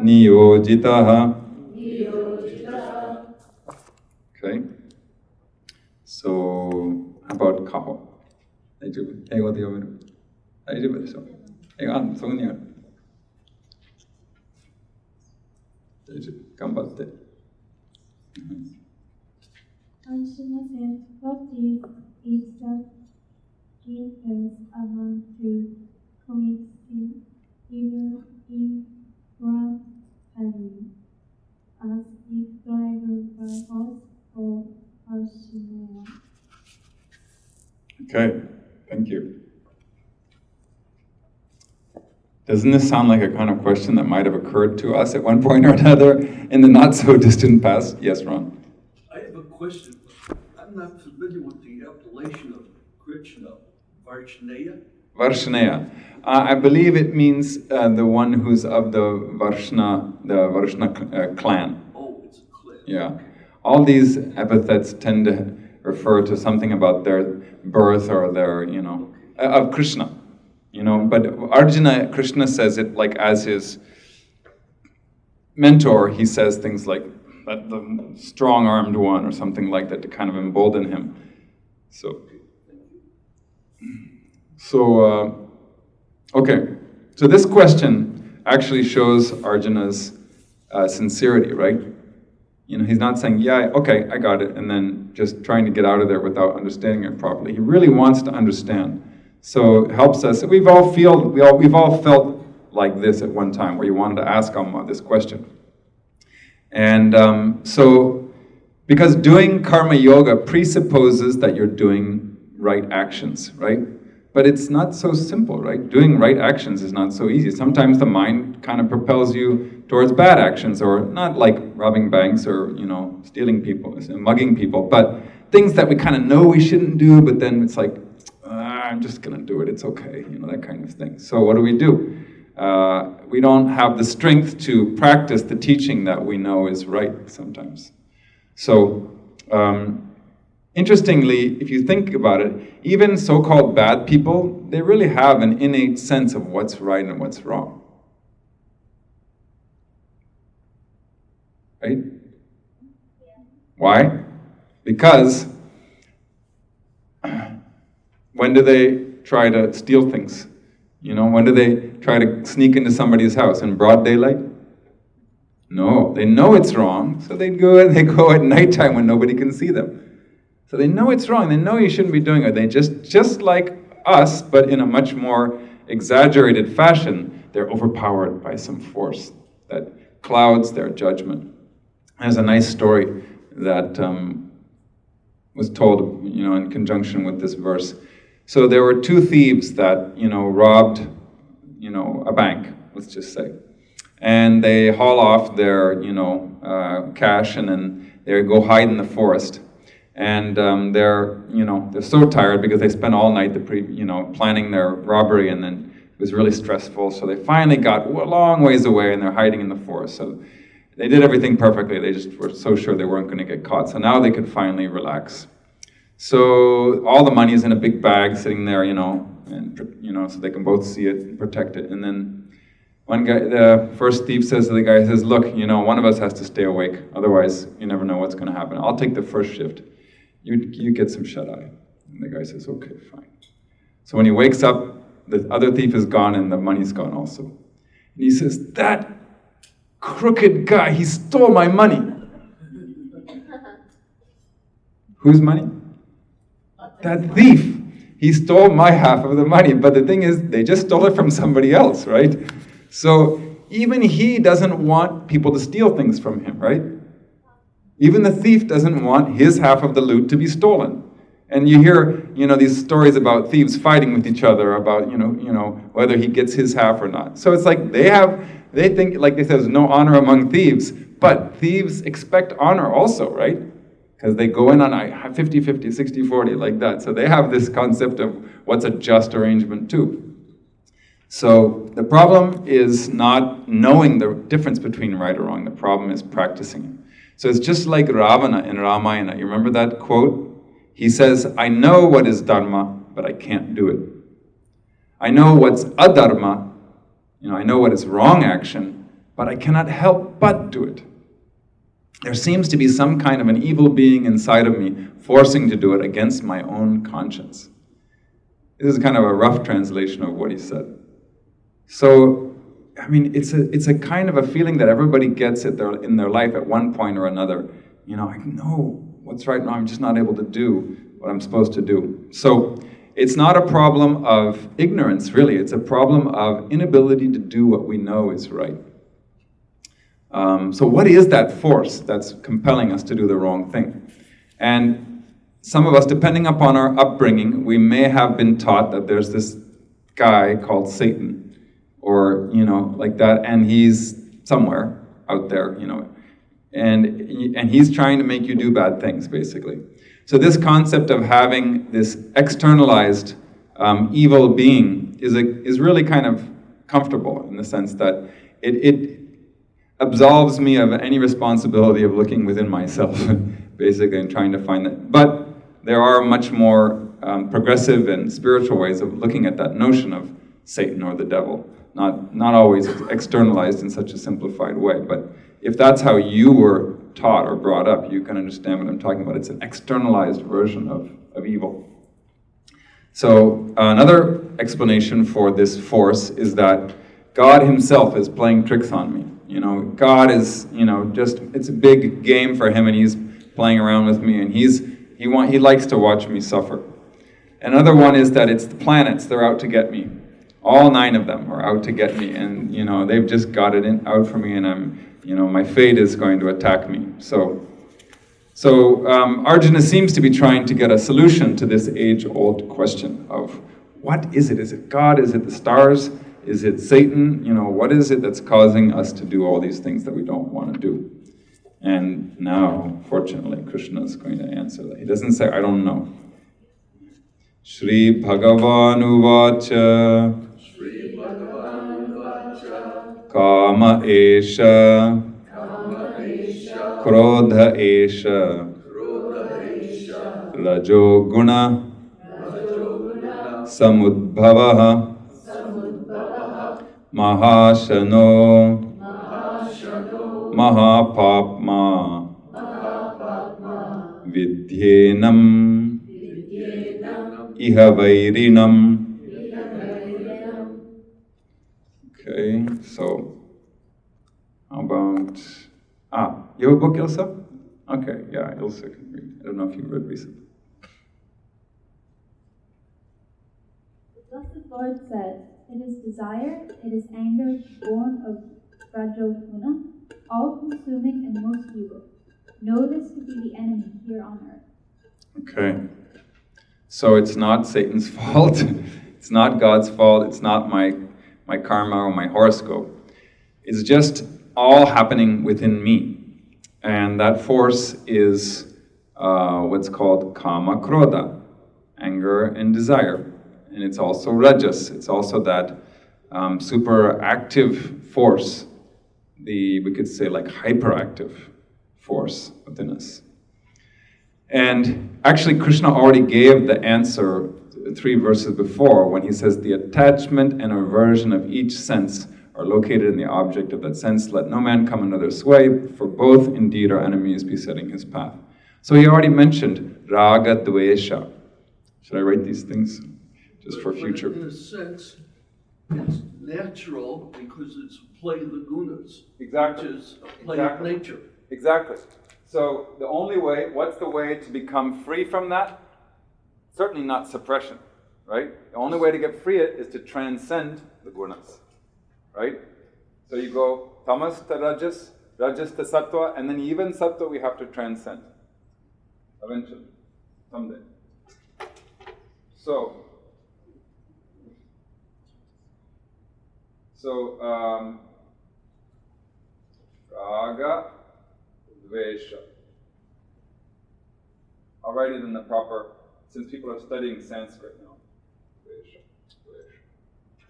niyojitaha. Okay. So, how about Kaho? Arjuna said, "What is the difference among two committing evil in one family, as if driven by horse or Arjuna?" Okay, thank you. Doesn't this sound like a kind of question that might have occurred to us at one point or another in the not-so-distant past? Yes, Ron? I have a question. I'm not familiar with the appellation of Krishna, Varshneya. Varshneya. I believe it means the one who's of the Varshna clan. Oh, it's a clan. Yeah. All these epithets tend to refer to something about their birth or their, of Krishna. But Arjuna, Krishna says it like as his mentor, he says things like, that the strong-armed one or something like that to kind of embolden him. Okay. So this question actually shows Arjuna's sincerity, right? He's not saying, "Yeah, okay, I got it," and then just trying to get out of there without understanding it properly. He really wants to understand. So it helps us. We've all felt like this at one time, where you wanted to ask Amma this question. And so, because doing karma yoga presupposes that you're doing right actions, right? But it's not so simple, right? Doing right actions is not so easy. Sometimes the mind kind of propels you towards bad actions, or not like robbing banks or, stealing people, mugging people, but things that we kind of know we shouldn't do, but then it's like, I'm just going to do it, it's okay, that kind of thing. So what do? We don't have the strength to practice the teaching that we know is right sometimes. So, interestingly, if you think about it, even so-called bad people, they really have an innate sense of what's right and what's wrong. Right? Why? Because when do they try to steal things? When do they try to sneak into somebody's house? In broad daylight? No, they know it's wrong, so they go at nighttime when nobody can see them. So they know it's wrong, they know you shouldn't be doing it. They just like us, but in a much more exaggerated fashion, they're overpowered by some force that clouds their judgment. There's a nice story that was told, in conjunction with this verse. So there were two thieves that, robbed, a bank, let's just say. And they haul off their, cash, and then they go hide in the forest. And they're so tired because they spent all night planning their robbery, and then it was really stressful. So they finally got a long ways away, and they're hiding in the forest. So they did everything perfectly. They just were so sure they weren't going to get caught. So now they could finally relax. So all the money is in a big bag sitting there, so they can both see it and protect it. And then one guy, the first thief says to the guy, look, one of us has to stay awake. Otherwise, you never know what's going to happen. I'll take the first shift. You get some shut-eye. And the guy says, okay, fine. So when he wakes up, the other thief is gone and the money's gone also. And he says, that crooked guy, he stole my money. Whose money? That thief. He stole my half of the money. But the thing is, they just stole it from somebody else, right? So even he doesn't want people to steal things from him, right? Even the thief doesn't want his half of the loot to be stolen. And you hear, these stories about thieves fighting with each other about, whether he gets his half or not. So it's like they think, like they say, there's no honor among thieves, but thieves expect honor also, right? Because they go in on 50-50, 60-40, like that. So they have this concept of what's a just arrangement too. So the problem is not knowing the difference between right or wrong. The problem is practicing it. So it's just like Ravana in Ramayana. You remember that quote? He says, I know what is dharma, but I can't do it. I know what's adharma, I know what is wrong action, but I cannot help but do it. There seems to be some kind of an evil being inside of me forcing to do it against my own conscience. This is kind of a rough translation of what he said. So, it's a kind of a feeling that everybody gets in their life at one point or another. I know what's right now, I'm just not able to do what I'm supposed to do. So, it's not a problem of ignorance, really. It's a problem of inability to do what we know is right. So what is that force that's compelling us to do the wrong thing? And some of us, depending upon our upbringing, we may have been taught that there's this guy called Satan, or, like that, and he's somewhere out there, and he's trying to make you do bad things, basically. So this concept of having this externalized evil being is really kind of comfortable in the sense that it absolves me of any responsibility of looking within myself, basically, and trying to find that. But there are much more progressive and spiritual ways of looking at that notion of Satan or the devil. Not always externalized in such a simplified way, but if that's how you were taught or brought up, you can understand what I'm talking about. It's an externalized version of evil. So another explanation for this force is that God himself is playing tricks on me. God is, it's a big game for him, and he's playing around with me, and he likes to watch me suffer. Another one is that it's the planets, they're out to get me. All 9 of them are out to get me, and, they've just got it out for me, and my fate is going to attack me. So Arjuna seems to be trying to get a solution to this age-old question of what is it? Is it God? Is it the stars? Is it Satan? What is it that's causing us to do all these things that we don't want to do? And now, fortunately, Krishna is going to answer that. He doesn't say, I don't know. Shri Bhagavan Uvacha Kama Esha Krodha Esha Rajo Guna Samudbhavaha Mahashano Mahapapma Vidyenam Iha Vairinam. Okay, so how about you have a book, Ilsa? Okay, yeah, Ilsa can read. I don't know if you've read recently. The Blessed Lord said, "It is desire, it is anger, born of Rajoguna, all-consuming and most evil. Know this to be the enemy here on earth." Okay. So it's not Satan's fault. It's not God's fault. It's not my karma or my horoscope. It's just all happening within me. And that force is what's called kama krodha, anger and desire. And it's also rajas. It's also that super active force, we could say like hyperactive force within us. And actually Krishna already gave the answer 3 verses before when he says the attachment and aversion of each sense are located in the object of that sense. Let no man come under their sway, for both indeed are enemies besetting his path. So he already mentioned raga dvesha. Should I write these things just for future? But in a sense, it's natural because it's play the gunas. Exactly. Which is a play of nature. Exactly. So the only way, what's the way to become free from that? Certainly not suppression, right? The only way to get free is to transcend the gunas, right? So you go tamas to rajas, rajas to sattva, and then even sattva we have to transcend. Eventually, someday. So raga, dvesha. I'll write it in the proper, since people are studying Sanskrit now. Dvesha, dvesha.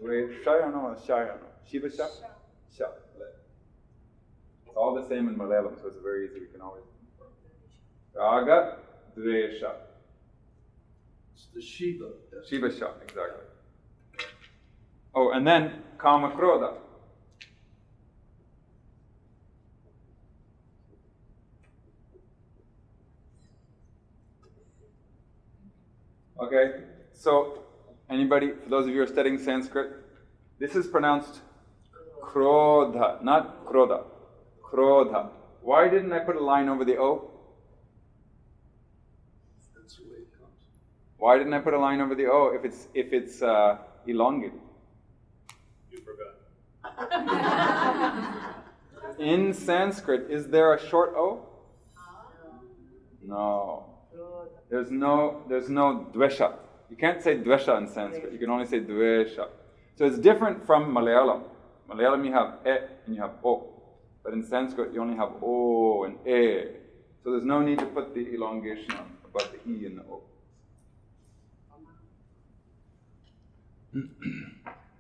Dveshayano or shayano? Shiva sha? Sha. It's all the same in Malayalam, so it's very easy. We can always confirm. Raga, dvesha. It's the Shiva. Shiva sha, exactly. Oh, and then kama krodha. Okay, so anybody, for those of you who are studying Sanskrit, this is pronounced krodha, not krodha. Krodha. Why didn't I put a line over the O? That's the way it comes. Why didn't I put a line over the O if it's elongated? You forgot. In Sanskrit, is there a short O? No. There's no dvesha. You can't say dvesha in Sanskrit. You can only say dvesha. So it's different from Malayalam. Malayalam you have e and you have o. But in Sanskrit you only have o and e. So there's no need to put the elongation on above the e and the o.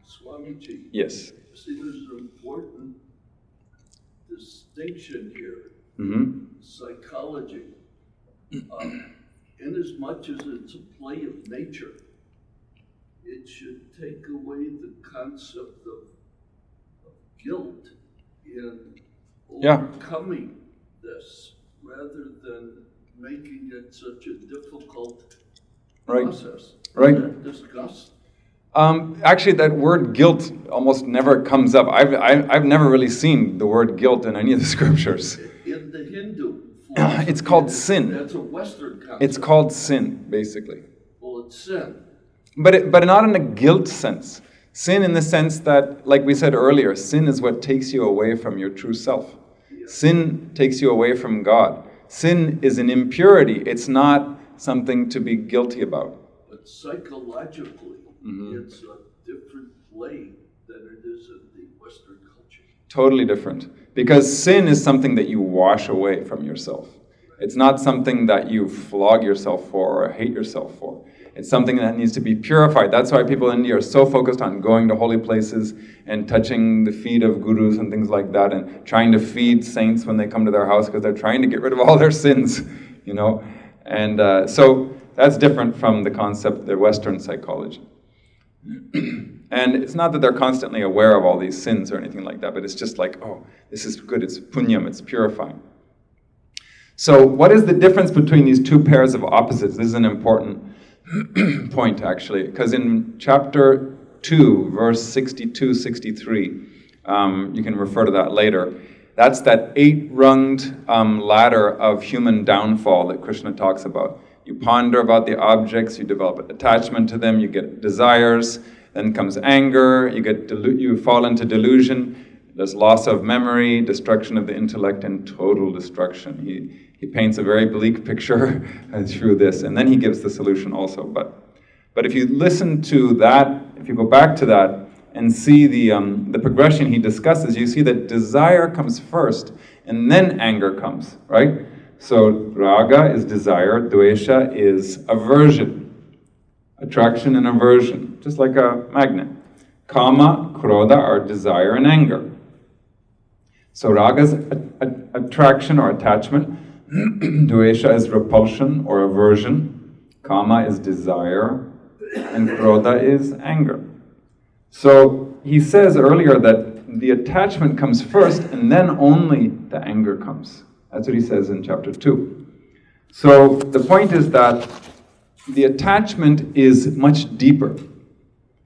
Swamiji. Yes. See, there's an important distinction here. Mm-hmm. Psychology. In as much as it's a play of nature, it should take away the concept of guilt in overcoming this, rather than making it such a difficult process. Right. Discuss. Actually, that word guilt almost never comes up. I've never really seen the word guilt in any of the scriptures. In the Hindu it's called sin. That's a Western concept. It's called sin, basically. Well, it's sin. But not in a guilt sense. Sin in the sense that, like we said earlier, sin is what takes you away from your true self. Yeah. Sin takes you away from God. Sin is an impurity. It's not something to be guilty about. But psychologically, It's a different way than it is in the Western culture. Totally different. Because sin is something that you wash away from yourself. It's not something that you flog yourself for or hate yourself for. It's something that needs to be purified. That's why people in India are so focused on going to holy places and touching the feet of gurus and things like that, and trying to feed saints when they come to their house, because they're trying to get rid of all their sins, you know. And so that's different from the concept, the Western psychology. And it's not that they're constantly aware of all these sins or anything like that, but it's just like, oh, this is good, it's punyam, it's purifying. So what is the difference between these two pairs of opposites? This is an important point, actually, because in chapter 2, verse 62, 63, you can refer to that later. That's that 8-runged ladder of human downfall that Krishna talks about. You ponder about the objects, you develop attachment to them, you get desires, then comes anger, you fall into delusion, there's loss of memory, destruction of the intellect, and total destruction. He paints a very bleak picture through this, and then he gives the solution also. But if you listen to that, if you go back to that and see the progression he discusses, you see that desire comes first, and then anger comes, right? So raga is desire, dvesha is aversion, attraction and aversion, just like a magnet. Kama, krodha are desire and anger. So raga is attraction or attachment. Dvesha is repulsion or aversion. Kama is desire. And krodha is anger. So he says earlier that the attachment comes first and then only the anger comes. That's what he says in chapter 2. So the point is that the attachment is much deeper.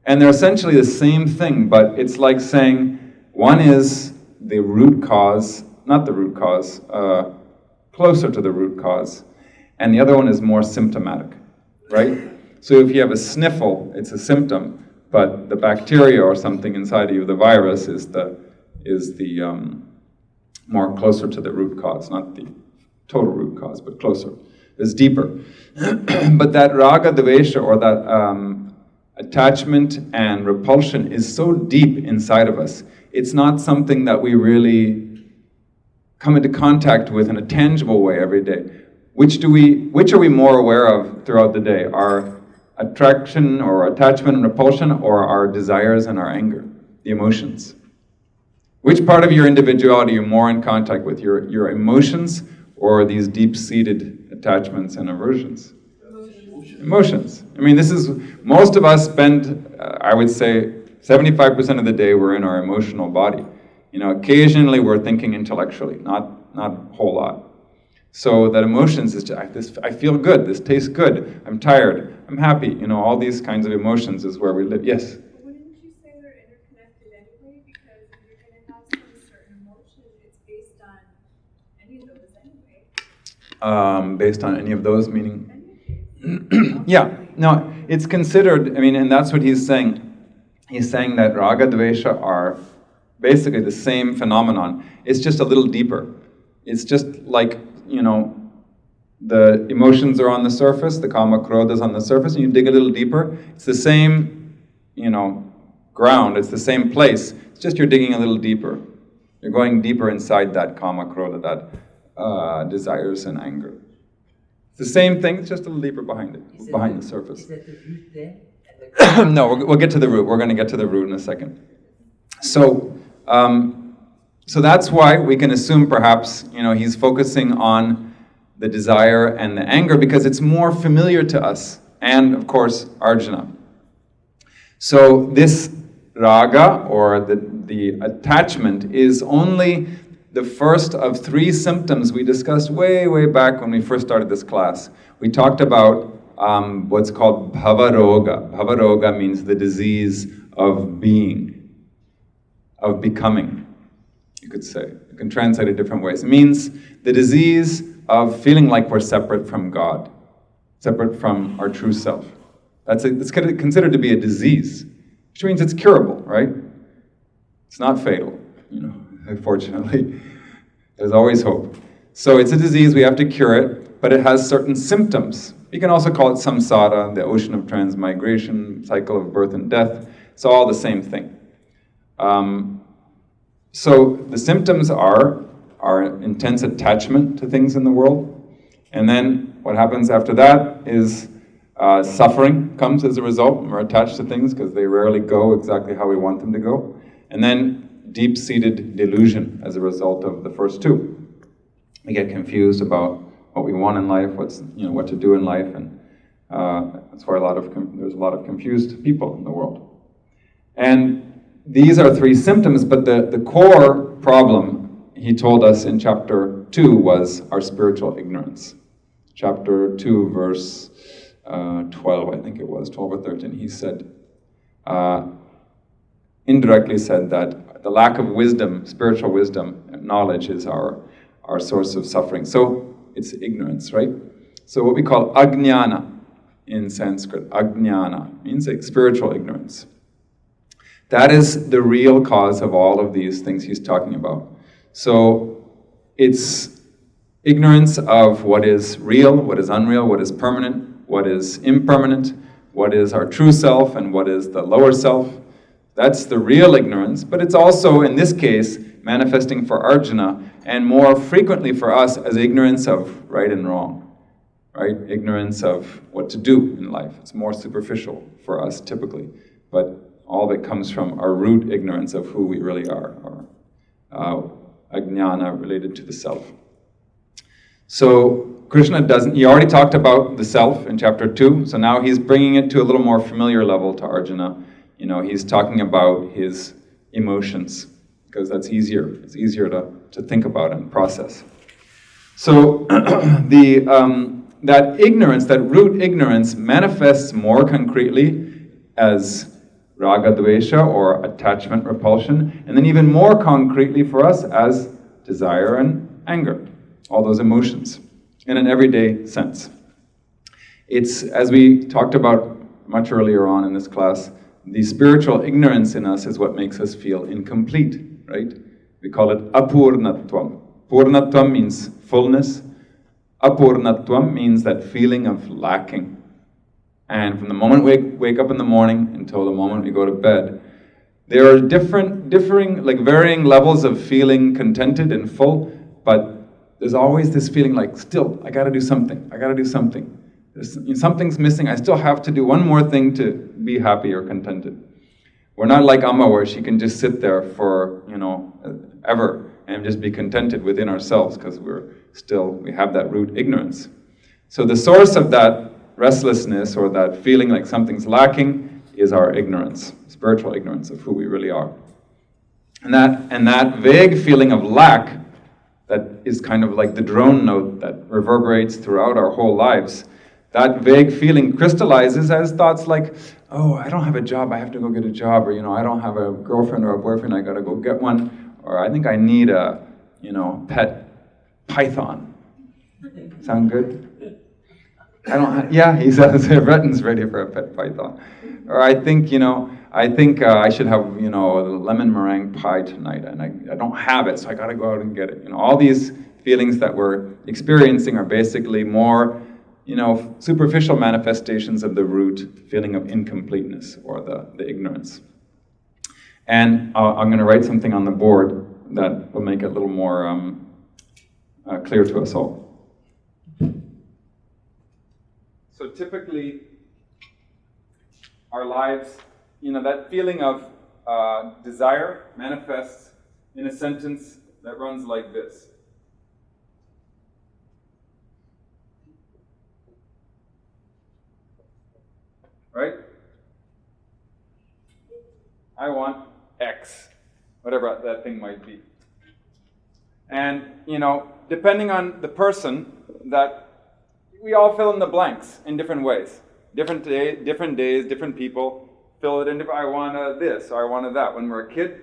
And they're essentially the same thing, but it's like saying one is the root cause, not the root cause, closer to the root cause, and the other one is more symptomatic, right? So if you have a sniffle, it's a symptom, but the bacteria or something inside of you, the virus, is the more closer to the root cause, not the total root cause, but closer. It's deeper. But that raga dvesha, or that attachment and repulsion, is so deep inside of us. It's not something that we really come into contact with in a tangible way every day. Which are we more aware of throughout the day? Our attraction or attachment and repulsion, or our desires and our anger, the emotions? Which part of your individuality are you more in contact with, your emotions or these deep-seated attachments and aversions? Emotions. I mean, most of us spend, I would say, 75% of the day we're in our emotional body. You know, occasionally we're thinking intellectually, not a whole lot. So that emotions is just, I feel good, this tastes good, I'm tired, I'm happy, you know, all these kinds of emotions is where we live. Yes? Wouldn't you say they're interconnected anyway? Because if you're going to have some certain emotion, it's based on any of those anyway. Based on any of those, meaning? Yeah, no, it's considered, I mean, and that's what he's saying. He's saying that raga, dvesha are basically the same phenomenon. It's just a little deeper. It's just like, you know, the emotions are on the surface, the kama krodha is on the surface, and you dig a little deeper. It's the same, you know, ground, it's the same place. It's just you're digging a little deeper. You're going deeper inside that kama krodha, that desires and anger. It's the same thing, it's just a little deeper behind it, behind the surface. Is that the root there? No, we'll get to the root. We're going to get to the root in a second. So that's why we can assume perhaps, you know, he's focusing on the desire and the anger because it's more familiar to us, and of course Arjuna. So this raga, or the attachment, is only the first of 3 symptoms we discussed way back when we first started this class. We talked about what's called bhavaroga. Bhavaroga means the disease of being, of becoming, you could say. You can translate it different ways. It means the disease of feeling like we're separate from God, separate from our true self. It's considered to be a disease, which means it's curable, right? It's not fatal, you know, unfortunately. There's always hope. So it's a disease, we have to cure it, but it has certain symptoms. You can also call it samsara, the ocean of transmigration, cycle of birth and death. It's all the same thing. So the symptoms are intense attachment to things in the world. And then what happens after that is suffering comes as a result. We're attached to things because they rarely go exactly how we want them to go. And then deep-seated delusion as a result of the first two. We get confused about what we want in life, what to do in life, and that's why there's a lot of confused people in the world. And these are three symptoms, but the core problem, he told us in chapter 2, was our spiritual ignorance. Chapter 2, verse 12, I think it was, 12 or 13, he said, indirectly said that the lack of wisdom, spiritual wisdom, knowledge is our source of suffering. So it's ignorance, right? So what we call ajnana in Sanskrit, ajnana, means like spiritual ignorance. That is the real cause of all of these things he's talking about. So it's ignorance of what is real, what is unreal, what is permanent, what is impermanent, what is our true self, and what is the lower self. That's the real ignorance, but it's also, in this case, manifesting for Arjuna, and more frequently for us as ignorance of right and wrong, right? Ignorance of what to do in life. It's more superficial for us typically, but all of it comes from our root ignorance of who we really are, or ajnana related to the self. So Krishna he already talked about the self in chapter 2, so now he's bringing it to a little more familiar level to Arjuna. He's talking about his emotions, because that's easier. It's easier to think about and process. So that ignorance, that root ignorance, manifests more concretely as raga dvesha, or attachment repulsion, and then even more concretely for us as desire and anger, all those emotions, in an everyday sense. It's, as we talked about much earlier on in this class, the spiritual ignorance in us is what makes us feel incomplete, right? We call it apurnatvam. Purnatvam means fullness. Apurnatvam means that feeling of lacking. And from the moment we wake up in the morning until the moment we go to bed, there are varying levels of feeling contented and full, but there's always this feeling like, still, I gotta do something. Something's missing. I still have to do one more thing to be happy or contented. We're not like Amma, where she can just sit there for, ever and just be contented within ourselves, because we have that root ignorance. So the source of that restlessness, or that feeling like something's lacking, is our ignorance, spiritual ignorance of who we really are. And that vague feeling of lack, that is kind of like the drone note that reverberates throughout our whole lives. That vague feeling crystallizes as thoughts like, oh, I don't have a job, I have to go get a job, or, I don't have a girlfriend or a boyfriend, I gotta go get one, or I think I need a, pet python. Sound good? Yeah, he says, Breton's ready for a pet python. Or I think, I should have, a lemon meringue pie tonight, and I don't have it, so I gotta go out and get it. All these feelings that we're experiencing are basically more superficial manifestations of the root feeling of incompleteness, or the ignorance. And I'm going to write something on the board that will make it a little more clear to us all. So typically, our lives, that feeling of desire manifests in a sentence that runs like this. Right? I want X, whatever that thing might be. And, depending on the person, that we all fill in the blanks in different ways. Different days, different people fill it in. I want this, or I wanted that. When we're a kid,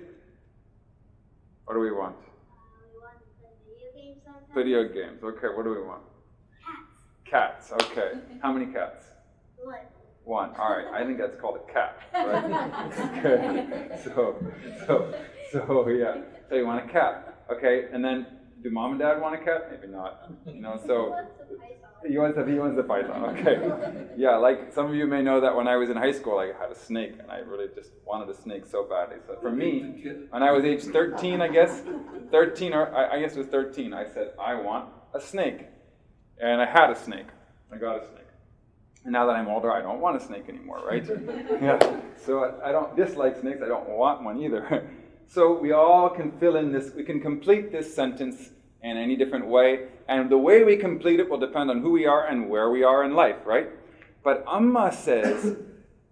what do we want? We want to play video games sometimes. Video games. Okay, what do we want? Cats. Cats, okay. How many cats? One. All right. I think that's called a cat, right? Okay. So yeah. So you want a cat, okay? And then Do mom and dad want a cat? Maybe not. So He wants the python. he wants the python. Okay. Yeah, like some of you may know that when I was in high school, I had a snake, and I really just wanted a snake so badly. So for me, when I was age 13, I guess, 13 or I guess it was 13, I said I want a snake, and I had a snake. I got a snake. And now that I'm older, I don't want a snake anymore, right? Yeah. So I don't dislike snakes. I don't want one either. So we all can fill in this. We can complete this sentence in any different way, and the way we complete it will depend on who we are and where we are in life, right? But Amma says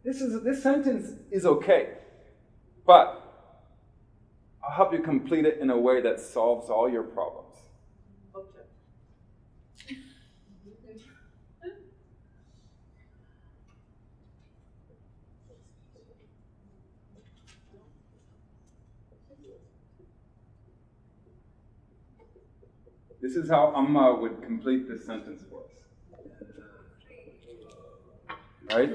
this sentence is okay, but I'll help you complete it in a way that solves all your problems. This is how Amma would complete this sentence for us. Right?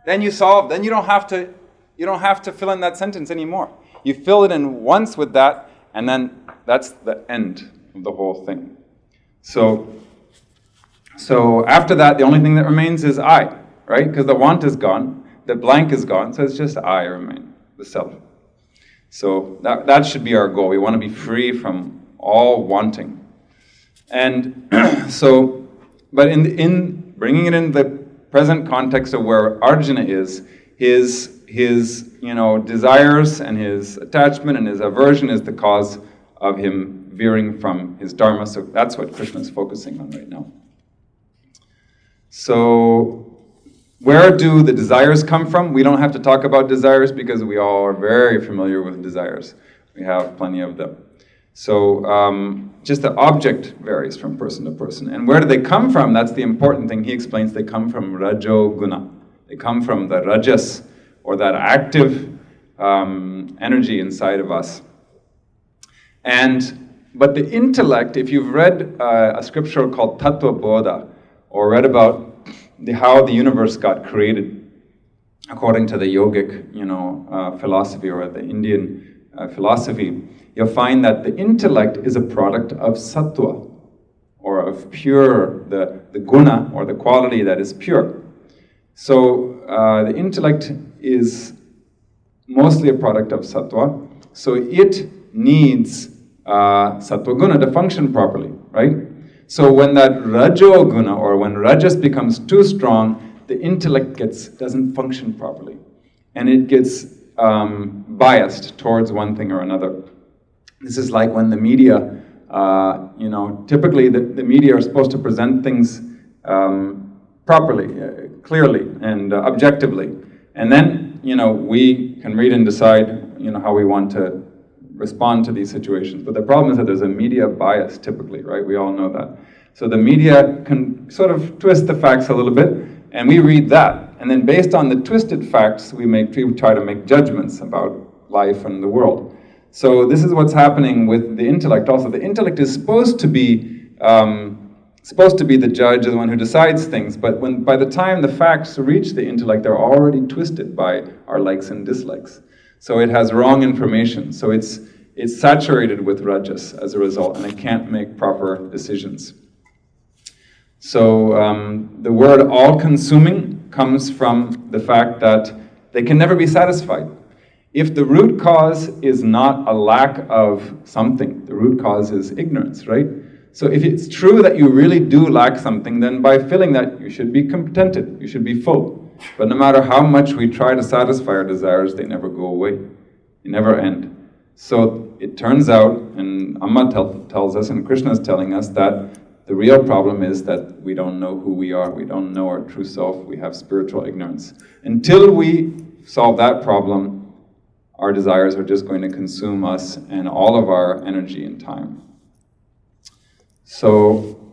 Then you solve, then you don't have to fill in that sentence anymore. You fill it in once with that, and then that's the end of the whole thing. So after that, the only thing that remains is I, right? Because the want is gone, the blank is gone, so it's just I remain, the self. So that should be our goal. We want to be free from all wanting. And but in bringing it in the present context of where Arjuna is, his desires and his attachment and his aversion is the cause of him veering from his dharma. So that's what Krishna is focusing on right now. So where do the desires come from? We don't have to talk about desires because we all are very familiar with desires. We have plenty of them. So just the object varies from person to person. And where do they come from? That's the important thing. He explains they come from Rajo Guna. They come from the Rajas, or that active energy inside of us. But the intellect, if you've read a scripture called Tattva Bodha, or read about how the universe got created, according to the yogic, philosophy, or the Indian philosophy, you'll find that the intellect is a product of sattva, or of pure, the guna, or the quality that is pure. So the intellect is mostly a product of sattva, so it needs sattva guna to function properly, right? So when that rajo guna, or when rajas becomes too strong, the intellect doesn't function properly, and it gets biased towards one thing or another. This is like when the media, typically the media are supposed to present things properly, clearly, and objectively. And then, we can read and decide, how we want to respond to these situations. But the problem is that there's a media bias typically, right? We all know that. So the media can sort of twist the facts a little bit, and we read that. And then based on the twisted facts, we try to make judgments about life and the world. So this is what's happening with the intellect also. The intellect is supposed to be the judge, the one who decides things, but by the time the facts reach the intellect, they're already twisted by our likes and dislikes. So it has wrong information. So it's saturated with rajas as a result, and it can't make proper decisions. So the word all-consuming comes from the fact that they can never be satisfied. If the root cause is not a lack of something, the root cause is ignorance, right? So if it's true that you really do lack something, then by feeling that, you should be contented, you should be full. But no matter how much we try to satisfy our desires, they never go away. They never end. So it turns out, and Amma tells us, and Krishna is telling us, that the real problem is that we don't know who we are, we don't know our true self, we have spiritual ignorance. Until we solve that problem, our desires are just going to consume us and all of our energy and time. So,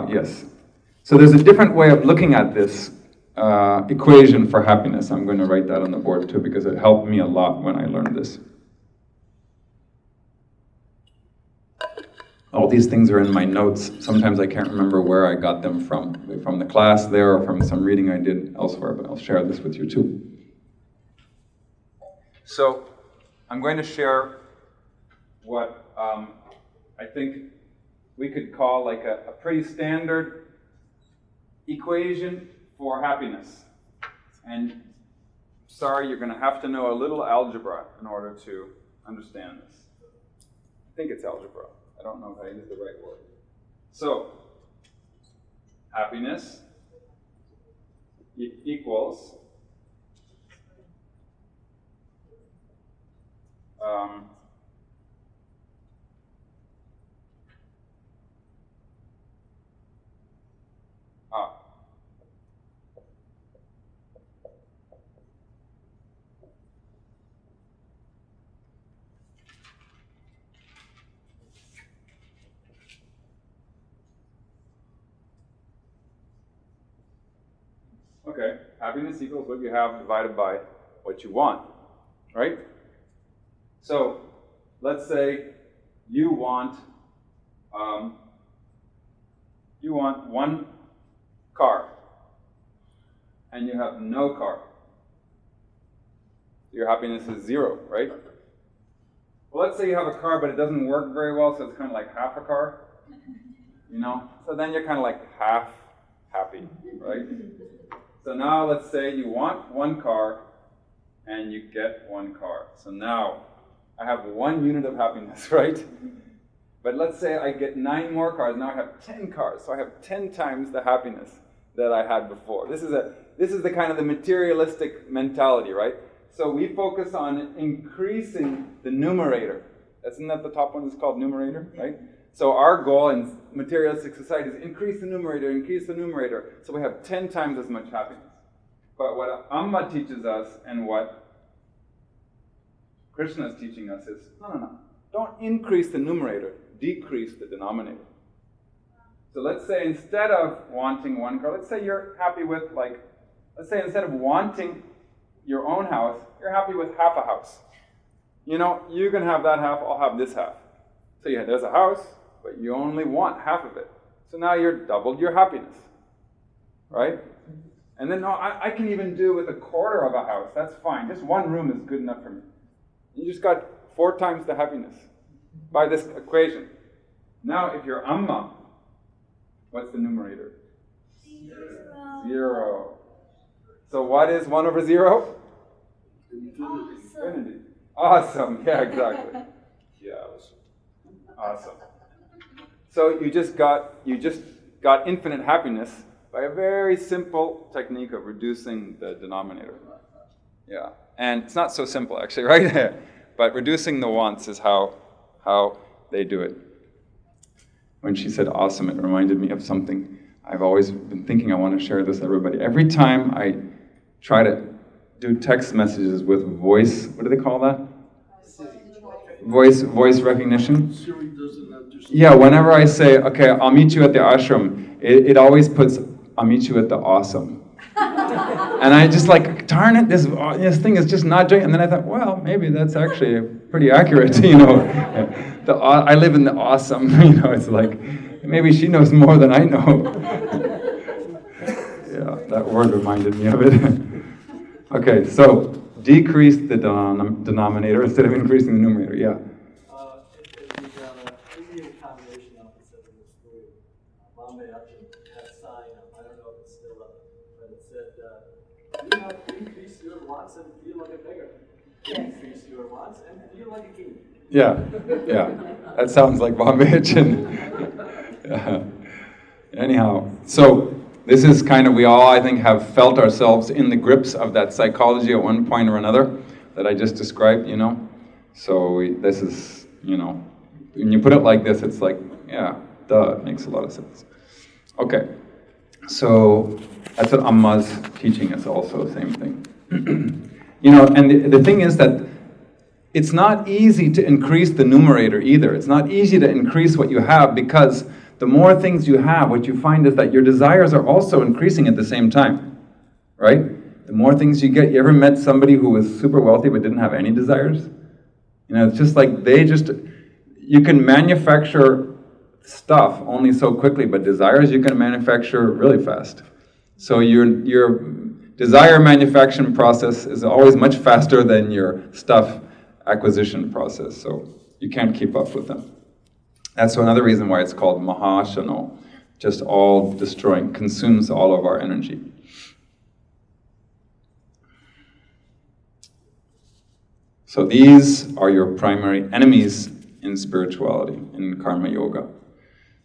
yes. So there's a different way of looking at this equation for happiness. I'm going to write that on the board too, because it helped me a lot when I learned this. All these things are in my notes. Sometimes I can't remember where I got them from the class there or from some reading I did elsewhere, but I'll share this with you too. So I'm going to share what I think we could call like a pretty standard equation for happiness. And sorry, you're going to have to know a little algebra in order to understand this. I think it's algebra. I don't know if I used the right word. So, happiness equals okay, happiness equals what you have divided by what you want, right? So, let's say you want one car, and you have no car. Your happiness is 0, right? Well, let's say you have a car, but it doesn't work very well, so it's kind of like half a car, you know? So then you're kind of like half happy, right? So now let's say you want one car, and you get one car. So now I have 1 unit of happiness, right? But let's say I get 9 more cars. Now I have 10 cars. So I have 10 times the happiness that I had before. This is the kind of the materialistic mentality, right? So we focus on increasing the numerator. Isn't that the top one is called numerator, right? So our goal in materialistic society is increase the numerator, so we have 10 times as much happiness. But what Amma teaches us and what Krishna is teaching us is, no. Don't increase the numerator, decrease the denominator. So let's say instead of wanting one car, let's say you're happy with let's say instead of wanting your own house, you're happy with half a house. You know, you can have that half, I'll have this half. So yeah, there's a house, but you only want half of it. So now you're doubled your happiness, right? And then, no, I can even do with a quarter of a house. That's fine. Just 1 room is good enough for me. You just got 4 times the happiness by this equation. Now, if you're Amma, what's the numerator? 0. So what is 1 over 0? Infinity. Awesome. Yeah, exactly. Yeah. Awesome. So you just got infinite happiness by a very simple technique of reducing the denominator. Yeah. And it's not so simple actually, right? But reducing the wants is how they do it. When she said awesome, it reminded me of something I've always been thinking I want to share this with everybody. Every time I try to do text messages with voice, what do they call that? Voice recognition. Siri doesn't understand. Yeah, whenever I say, okay, I'll meet you at the ashram, it always puts, I'll meet you at the awesome. And I just darn it, this thing is just not doing it. And then I thought, well, maybe that's actually pretty accurate, you know. I live in the awesome, you know, it's like, maybe she knows more than I know. Yeah, that word reminded me of it. Okay, so decrease the denominator instead of increasing the numerator, yeah. Indian combination opposite of this food. Bombay Upton had a sign up, I don't know if it's still up, but it said, do not increase your wants and feel like a beggar. Increase your wants and feel like a king. Yeah. That sounds like Bombay Upton. Yeah. Anyhow, so this is kind of, we all, I think, have felt ourselves in the grips of that psychology at one point or another that I just described, you know. So this is, you know, when you put it like this, it's like, yeah, duh, it makes a lot of sense. Okay, so that's what Amma's teaching us also, same thing. You know, and the thing is that it's not easy to increase the numerator either. It's not easy to increase what you have because the more things you have, what you find is that your desires are also increasing at the same time, right? The more things you get, you ever met somebody who was super wealthy but didn't have any desires? You know, it's just like you can manufacture stuff only so quickly, but desires you can manufacture really fast. So your desire manufacturing process is always much faster than your stuff acquisition process, so you can't keep up with them. That's another reason why it's called Mahashano, just all destroying, consumes all of our energy. So these are your primary enemies in spirituality, in karma yoga.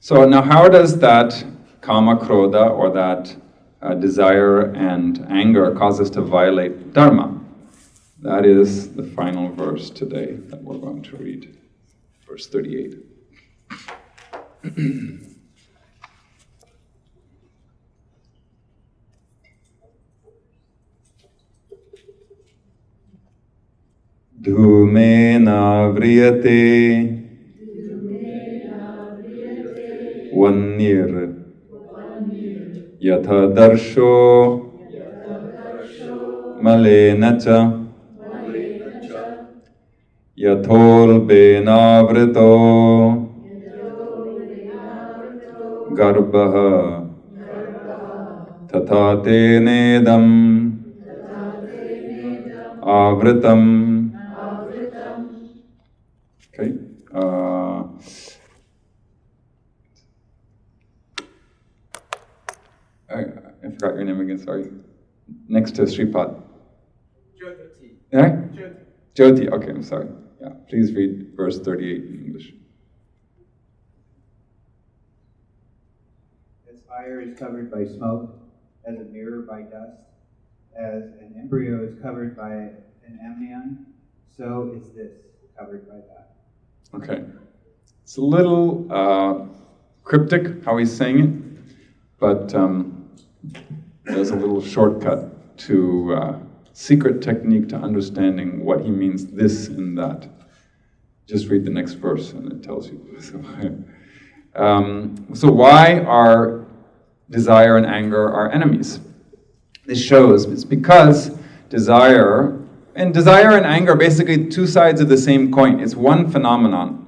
So now how does that kama krodha, or that desire and anger, cause us to violate dharma? That is the final verse today that we're going to read, verse 38. Dhumena vriyate vannir yatha darsho malena cha yathol benavrito garbha tatha tenedam avritam. Okay. I forgot your name again, sorry. Next to Sripad. Jyoti. Yeah? Jyoti, okay, I'm sorry. Yeah, please read verse 38 in English. As fire is covered by smoke, as a mirror by dust, as an embryo is covered by an amnion, so is this covered by that. Okay. It's a little cryptic how he's saying it, but there's a little shortcut to secret technique to understanding what he means this and that. Just read the next verse and it tells you. So why are desire and anger our enemies? This shows it's because desire and anger are basically two sides of the same coin. It's one phenomenon.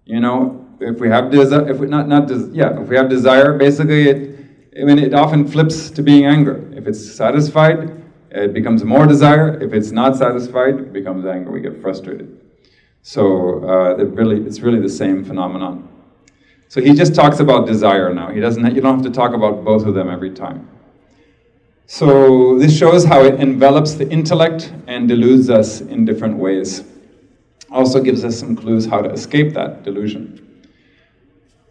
You know, if we have desire, if we have desire, basically it often flips to being anger. If it's satisfied, it becomes more desire. If it's not satisfied, it becomes anger. We get frustrated. So it's really the same phenomenon. So he just talks about desire now. You don't have to talk about both of them every time. So this shows how it envelops the intellect and deludes us in different ways. Also gives us some clues how to escape that delusion.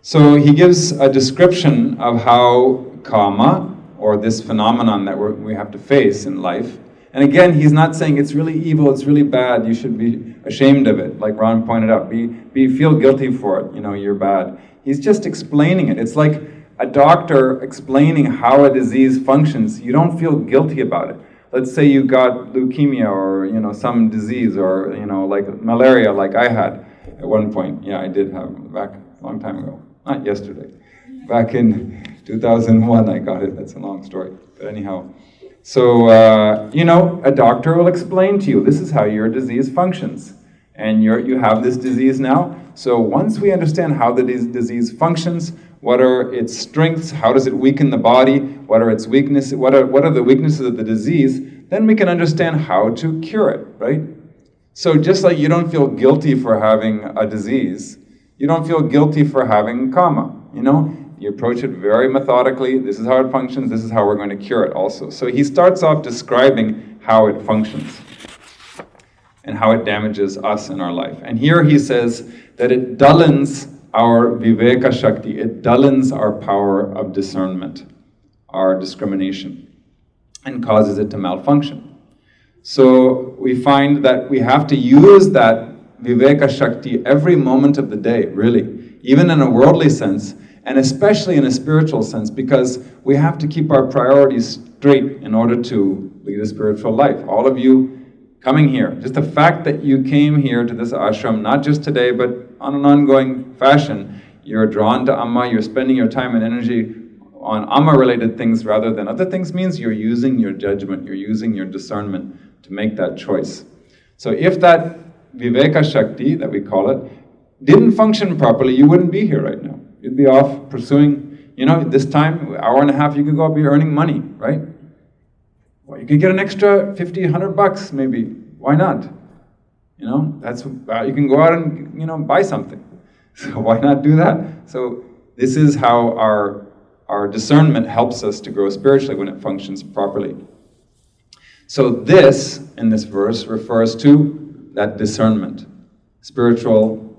So he gives a description of how karma, or this phenomenon that we have to face in life. And again, he's not saying it's really evil, it's really bad, you should be ashamed of it, like Ron pointed out. Feel guilty for it, you're bad. He's just explaining it. It's like a doctor explaining how a disease functions. You don't feel guilty about it. Let's say you got leukemia or some disease or like malaria, like I had at one point. Yeah, I did have back a long time ago, not yesterday. Back in 2001, I got it. That's a long story, but anyhow. So a doctor will explain to you this is how your disease functions, and you have this disease now. So once we understand how the disease functions, what are its strengths, how does it weaken the body, what are its weaknesses, what are the weaknesses of the disease, then we can understand how to cure it, right? So just like you don't feel guilty for having a disease, you don't feel guilty for having karma, You approach it very methodically, this is how it functions, this is how we're going to cure it also. So he starts off describing how it functions and how it damages us in our life. And here he says that it dullens our viveka shakti, it dullens our power of discernment, our discrimination, and causes it to malfunction. So we find that we have to use that viveka shakti every moment of the day, really, even in a worldly sense, and especially in a spiritual sense, because we have to keep our priorities straight in order to lead a spiritual life. All of you coming here, just the fact that you came here to this ashram, not just today, but on an ongoing fashion, you're drawn to Amma, you're spending your time and energy on Amma-related things rather than other things, means you're using your judgment, you're using your discernment to make that choice. So if that Viveka Shakti, that we call it, didn't function properly, you wouldn't be here right now. You'd be off pursuing, this time, hour and a half, you could go be earning money, right? Well, you could get an extra $50, $100 maybe. Why not? That's you can go out and buy something. So why not do that? So this is how our discernment helps us to grow spiritually when it functions properly. So this, in this verse, refers to that discernment, spiritual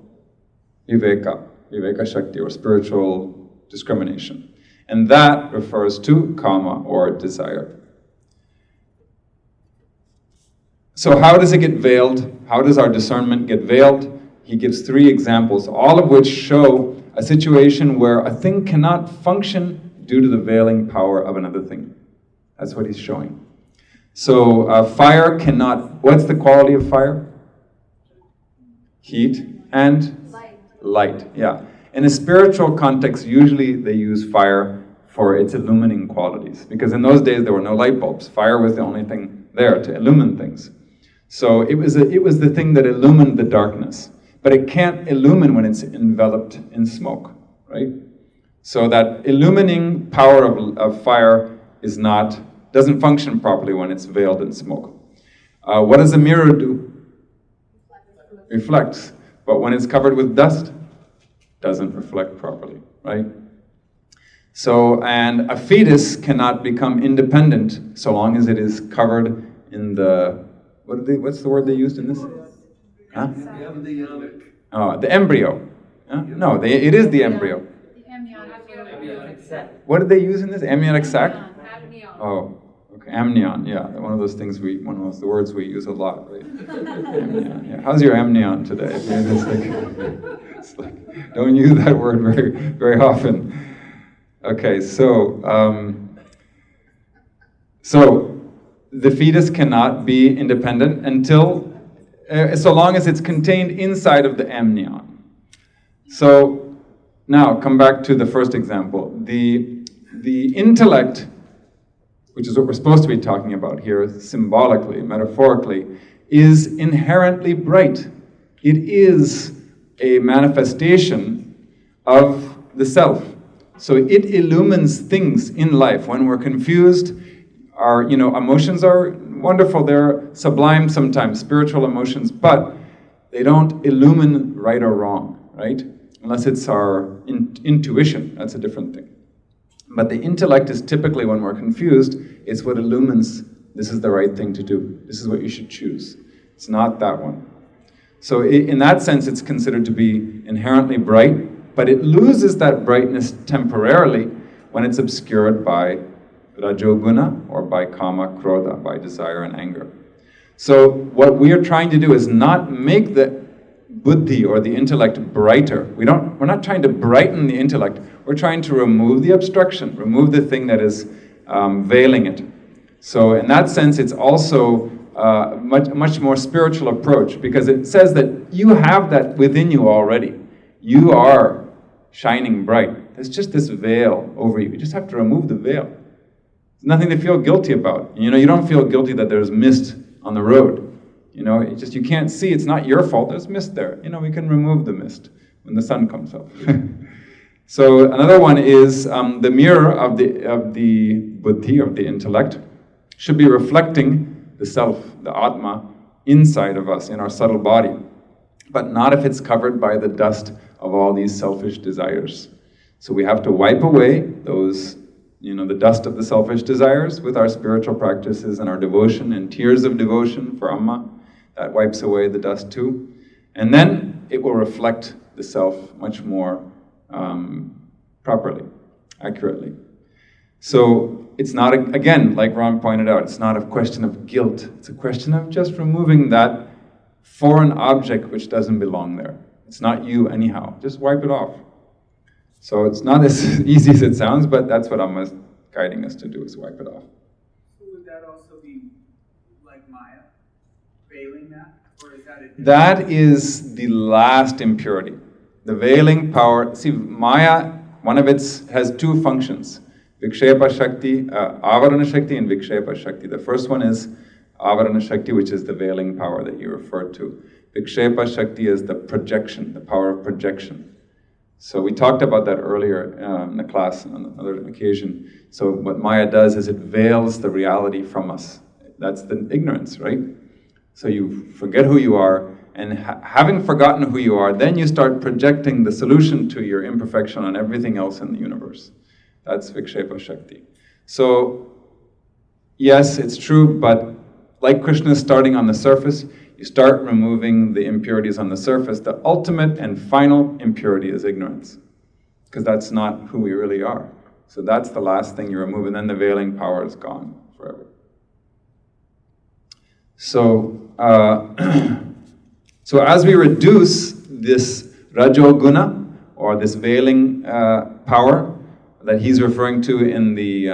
viveka shakti, or spiritual discrimination. And that refers to kama, or desire. So how does it get veiled? How does our discernment get veiled? He gives 3 examples, all of which show a situation where a thing cannot function due to the veiling power of another thing. That's what he's showing. So fire cannot, what's the quality of fire? Heat and light, yeah. In a spiritual context, usually they use fire for its illumining qualities, because in those days there were no light bulbs. Fire was the only thing there to illumine things. So it was the thing that illumined the darkness. But it can't illumine when it's enveloped in smoke, right? So that illumining power of fire doesn't function properly when it's veiled in smoke. What does a mirror do? Reflects. But when it's covered with dust, doesn't reflect properly, right? So, and a fetus cannot become independent so long as it is covered in the, what's the word they used in this? Huh? Embryonic. Oh, the embryo. Huh? No, it is the embryo. The amniotic sac. What did they use in this? Amniotic sac? Amnion. Oh, okay. Amnion, yeah. One of those things the words we use a lot, right? Amnion, yeah. How's your amnion today? It's like, don't use that word very, very often. Okay, so the fetus cannot be independent until, so long as it's contained inside of the amnion. So now come back to the first example. The intellect, which is what we're supposed to be talking about here, symbolically, metaphorically, is inherently bright. It is a manifestation of the self. So it illumines things in life. When we're confused, our emotions are wonderful, they're sublime sometimes, spiritual emotions, but they don't illumine right or wrong, right? Unless it's our intuition, that's a different thing. But the intellect is typically, when we're confused, it's what illumines, this is the right thing to do. This is what you should choose. It's not that one. So in that sense, it's considered to be inherently bright, but it loses that brightness temporarily when it's obscured by rajoguna, or by kama, krodha, by desire and anger. So what we are trying to do is not make the buddhi, or the intellect, brighter. We're not trying to brighten the intellect. We're trying to remove the obstruction, remove the thing that is veiling it. So in that sense, it's also a much more spiritual approach, because it says that you have that within you already. You are shining bright. There's just this veil over you. You just have to remove the veil. There's nothing to feel guilty about. You don't feel guilty that there's mist on the road. It's just you can't see. It's not your fault. There's mist there. We can remove the mist when the sun comes up. So another one is the mirror of the buddhi, of the intellect, should be reflecting the self, the atma, inside of us, in our subtle body, but not if it's covered by the dust of all these selfish desires. So we have to wipe away those, the dust of the selfish desires with our spiritual practices and our devotion and tears of devotion for Amma. That wipes away the dust too. And then it will reflect the self much more properly, accurately. So it's not, again, like Ram pointed out, it's not a question of guilt. It's a question of just removing that foreign object which doesn't belong there. It's not you anyhow. Just wipe it off. So it's not as easy as it sounds, but that's what Amma is guiding us to do, is wipe it off. So would that also be like Maya, veiling that? Or is that a That is the last impurity. The veiling power. See, Maya, one of its has 2 functions. Vikshepa Shakti, Avarana Shakti and Vikshepa Shakti. The first one is Avarana Shakti, which is the veiling power that you referred to. Vikshepa Shakti is the projection, the power of projection. So we talked about that earlier in the class on another occasion. So what Maya does is it veils the reality from us. That's the ignorance, right? So you forget who you are, and having forgotten who you are, then you start projecting the solution to your imperfection on everything else in the universe. That's Vikshepa Shakti. So, yes, it's true, but like Krishna is starting on the surface, you start removing the impurities on the surface. The ultimate and final impurity is ignorance, because that's not who we really are. So that's the last thing you remove, and then the veiling power is gone forever. So, so as we reduce this rajoguna, or this veiling power that he's referring to in the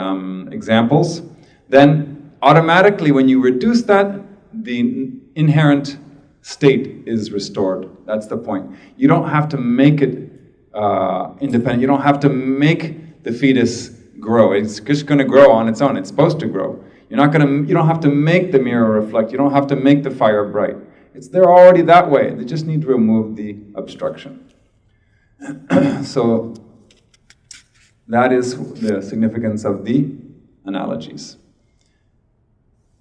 examples, then automatically when you reduce that, the inherent state is restored. That's the point. You don't have to make it independent. You don't have to make the fetus grow. It's just going to grow on its own. It's supposed to grow. You don't have to make the mirror reflect. You don't have to make the fire bright. It's there already that way. They just need to remove the obstruction. So that is the significance of the analogies.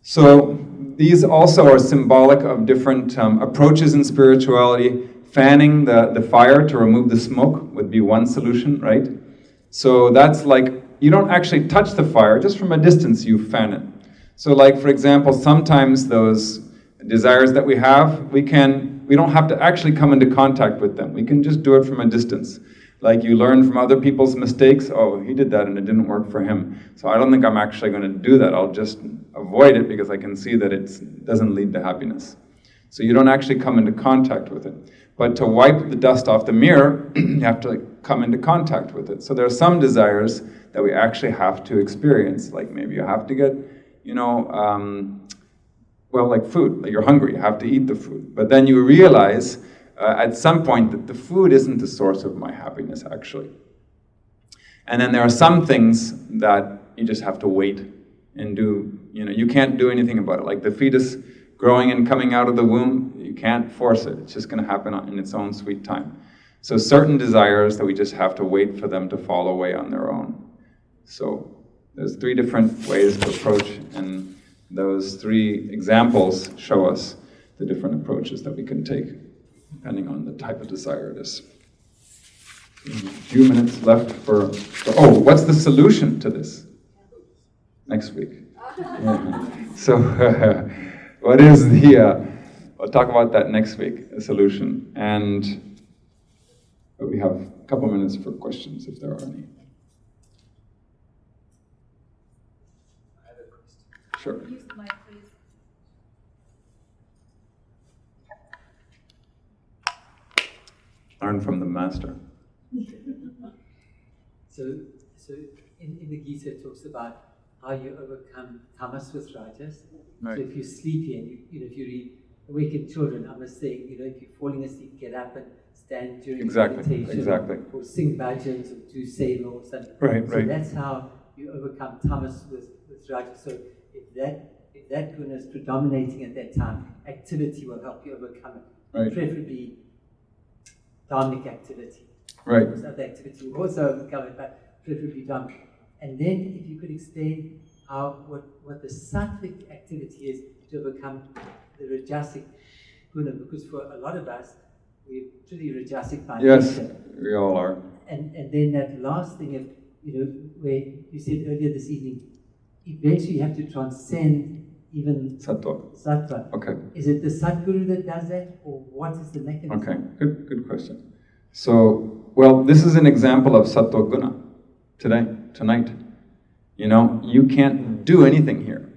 So these also are symbolic of different approaches in spirituality. Fanning the fire to remove the smoke would be one solution, right? So that's like, you don't actually touch the fire, just from a distance you fan it. So like, for example, sometimes those desires that we have, we don't have to actually come into contact with them. We can just do it from a distance. Like you learn from other people's mistakes, oh, he did that and it didn't work for him. So I don't think I'm actually going to do that. I'll just avoid it because I can see that it doesn't lead to happiness. So you don't actually come into contact with it. But to wipe the dust off the mirror, you have to come into contact with it. So there are some desires that we actually have to experience. Like maybe you have to get, like food. Like you're hungry, you have to eat the food. But then you realize at some point that the food isn't the source of my happiness, actually. And then there are some things that you just have to wait and do. You can't do anything about it. Like the fetus growing and coming out of the womb, you can't force it. It's just going to happen in its own sweet time. So certain desires that we just have to wait for them to fall away on their own. So there's 3 different ways to approach, and those 3 examples show us the different approaches that we can take, depending on the type of desire it is. A few minutes left for what's the solution to this? Next week. Yeah. So, what is we'll talk about that next week, the solution. But we have a couple minutes for questions, if there are any. I have a question. Sure. Use the mic, please. Learn from the master. So in the Gita it talks about how you overcome tamas with rajas. Right. So if you're sleepy and if you awaken children, I'm just saying, if you're falling asleep, get up and stand during meditation. Exactly. Or sing bhajans or do seva or something. Right. So that's how you overcome tamas with rajas. So if that guna is predominating at that time, activity will help you overcome it. Right. Preferably dharmic activity. Right. Because other activity will also overcome it, but preferably dharmic. And then if you could explain what the sattvic activity is to overcome the rajasic guna, because for a lot of us, we're pretty rajasic by Yes, nature. we all are. And then that last thing of, where you said earlier this evening, eventually you have to transcend even sattva. Okay. Is it the Satguru that does that, or what is the mechanism? Okay, good question. So, this is an example of sattva guna tonight. You can't do anything here.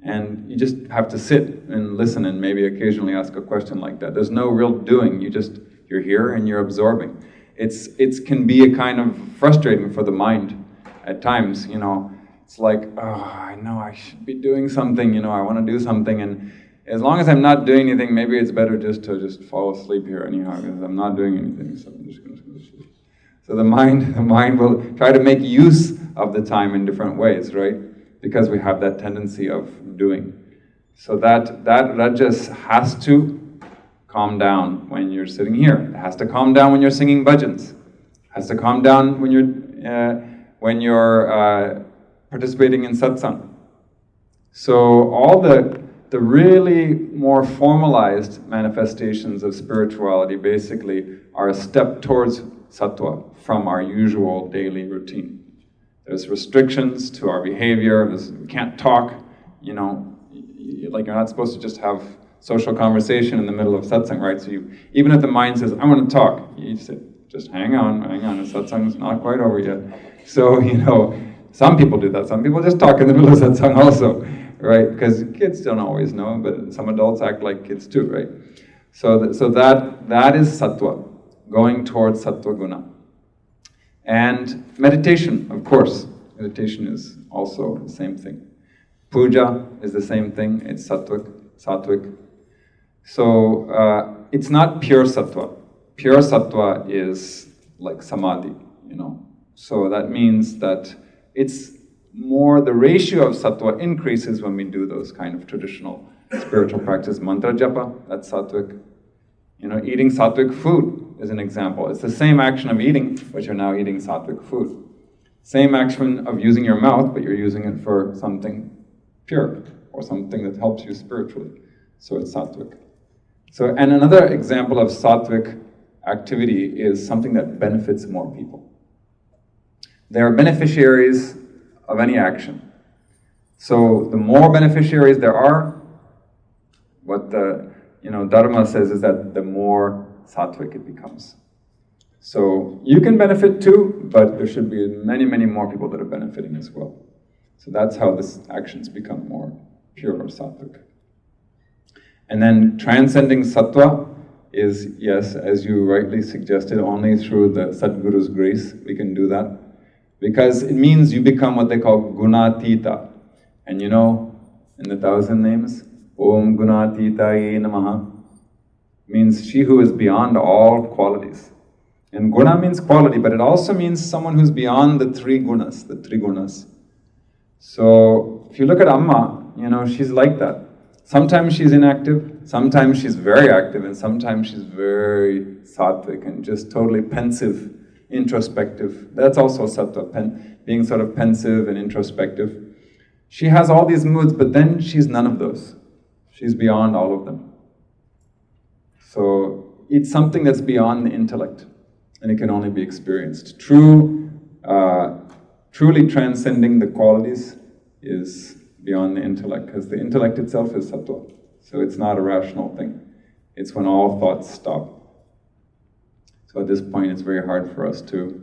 And you just have to sit and listen and maybe occasionally ask a question like that. There's no real doing. You're here and you're absorbing. It can be a kind of frustrating for the mind at times, It's like, I know I should be doing something, I want to do something, and as long as I'm not doing anything, maybe it's better just to fall asleep here anyhow, because I'm not doing anything, so I'm just going to go to sleep. So the mind will try to make use of the time in different ways, right? Because we have that tendency of doing. So that rajas has to calm down when you're sitting here. It has to calm down when you're singing bhajans. It has to calm down when you're participating in satsang. So all the really more formalized manifestations of spirituality basically are a step towards sattva from our usual daily routine. There's restrictions to our behavior. We can't talk, like you're not supposed to just have social conversation in the middle of satsang, right? So even if the mind says, I want to talk, you say, just hang on, the satsang's not quite over yet. So, some people do that. Some people just talk in the middle of satsang also, right? Because kids don't always know, but some adults act like kids too, right? So that is sattva, going towards sattva guna. And meditation, of course. Meditation is also the same thing. Puja is the same thing. It's sattvic. So it's not pure sattva. Pure sattva is like samadhi, So that means that it's more, the ratio of sattva increases when we do those kind of traditional spiritual practice. Mantra japa, that's sattvic. Eating sattvic food is an example. It's the same action of eating, but you're now eating sattvic food. Same action of using your mouth, but you're using it for something pure, or something that helps you spiritually. So it's sattvic. So, and another example of sattvic activity is something that benefits more people. They are beneficiaries of any action. So the more beneficiaries there are, what the Dharma says is that the more sattvic it becomes. So you can benefit too, but there should be many, many more people that are benefiting as well. So that's how these actions become more pure or sattvic. And then transcending sattva is, yes, as you rightly suggested, only through the Sadguru's grace we can do that. Because it means you become what they call gunatita. And in the 1,000 names, Om Gunatitaye Namaha means she who is beyond all qualities. And guna means quality, but it also means someone who's beyond the three gunas. So if you look at Amma, she's like that. Sometimes she's inactive, sometimes she's very active, and sometimes she's very sattvic and just totally pensive, introspective. That's also sattva, being sort of pensive and introspective. She has all these moods, but then she's none of those. She's beyond all of them. So it's something that's beyond the intellect, and it can only be experienced. Truly transcending the qualities is beyond the intellect, because the intellect itself is sattva. So it's not a rational thing. It's when all thoughts stop. So at this point, it's very hard for us to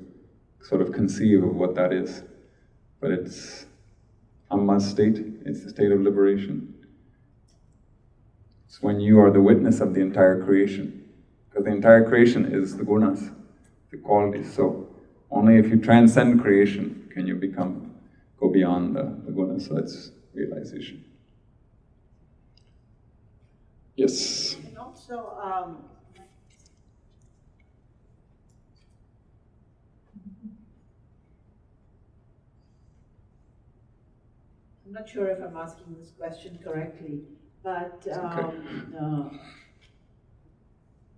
sort of conceive of what that is. But it's Amma's state. It's the state of liberation. It's when you are the witness of the entire creation. Because the entire creation is the gunas, the qualities. So only if you transcend creation can you go beyond the gunas. So that's realization. Yes? And also, I'm not sure if I'm asking this question correctly, but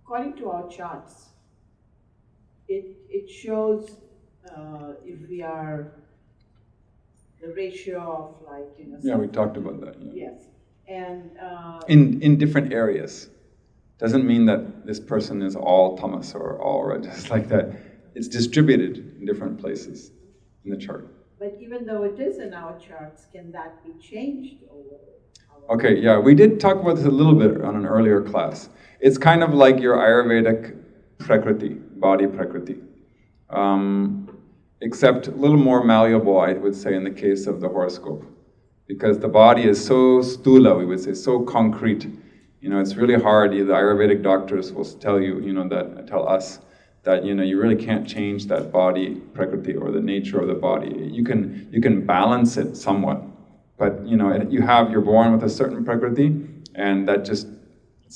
according to our charts, it shows if we are the ratio of Yeah, we talked about that. Yeah. Yes, and in different areas. Doesn't mean that this person is all tamas or all rajas like that. It's distributed in different places in the chart. But even though it is in our charts, can that be changed over? Okay, yeah, we did talk about this a little bit on an earlier class. It's kind of like your Ayurvedic prakriti, body prakriti. Except a little more malleable, I would say, in the case of the horoscope. Because the body is so stula, we would say, so concrete. It's really hard. The Ayurvedic doctors will tell you, tell us that, you really can't change that body prakriti or the nature of the body. You can balance it somewhat. But, you're born with a certain prakriti, and that just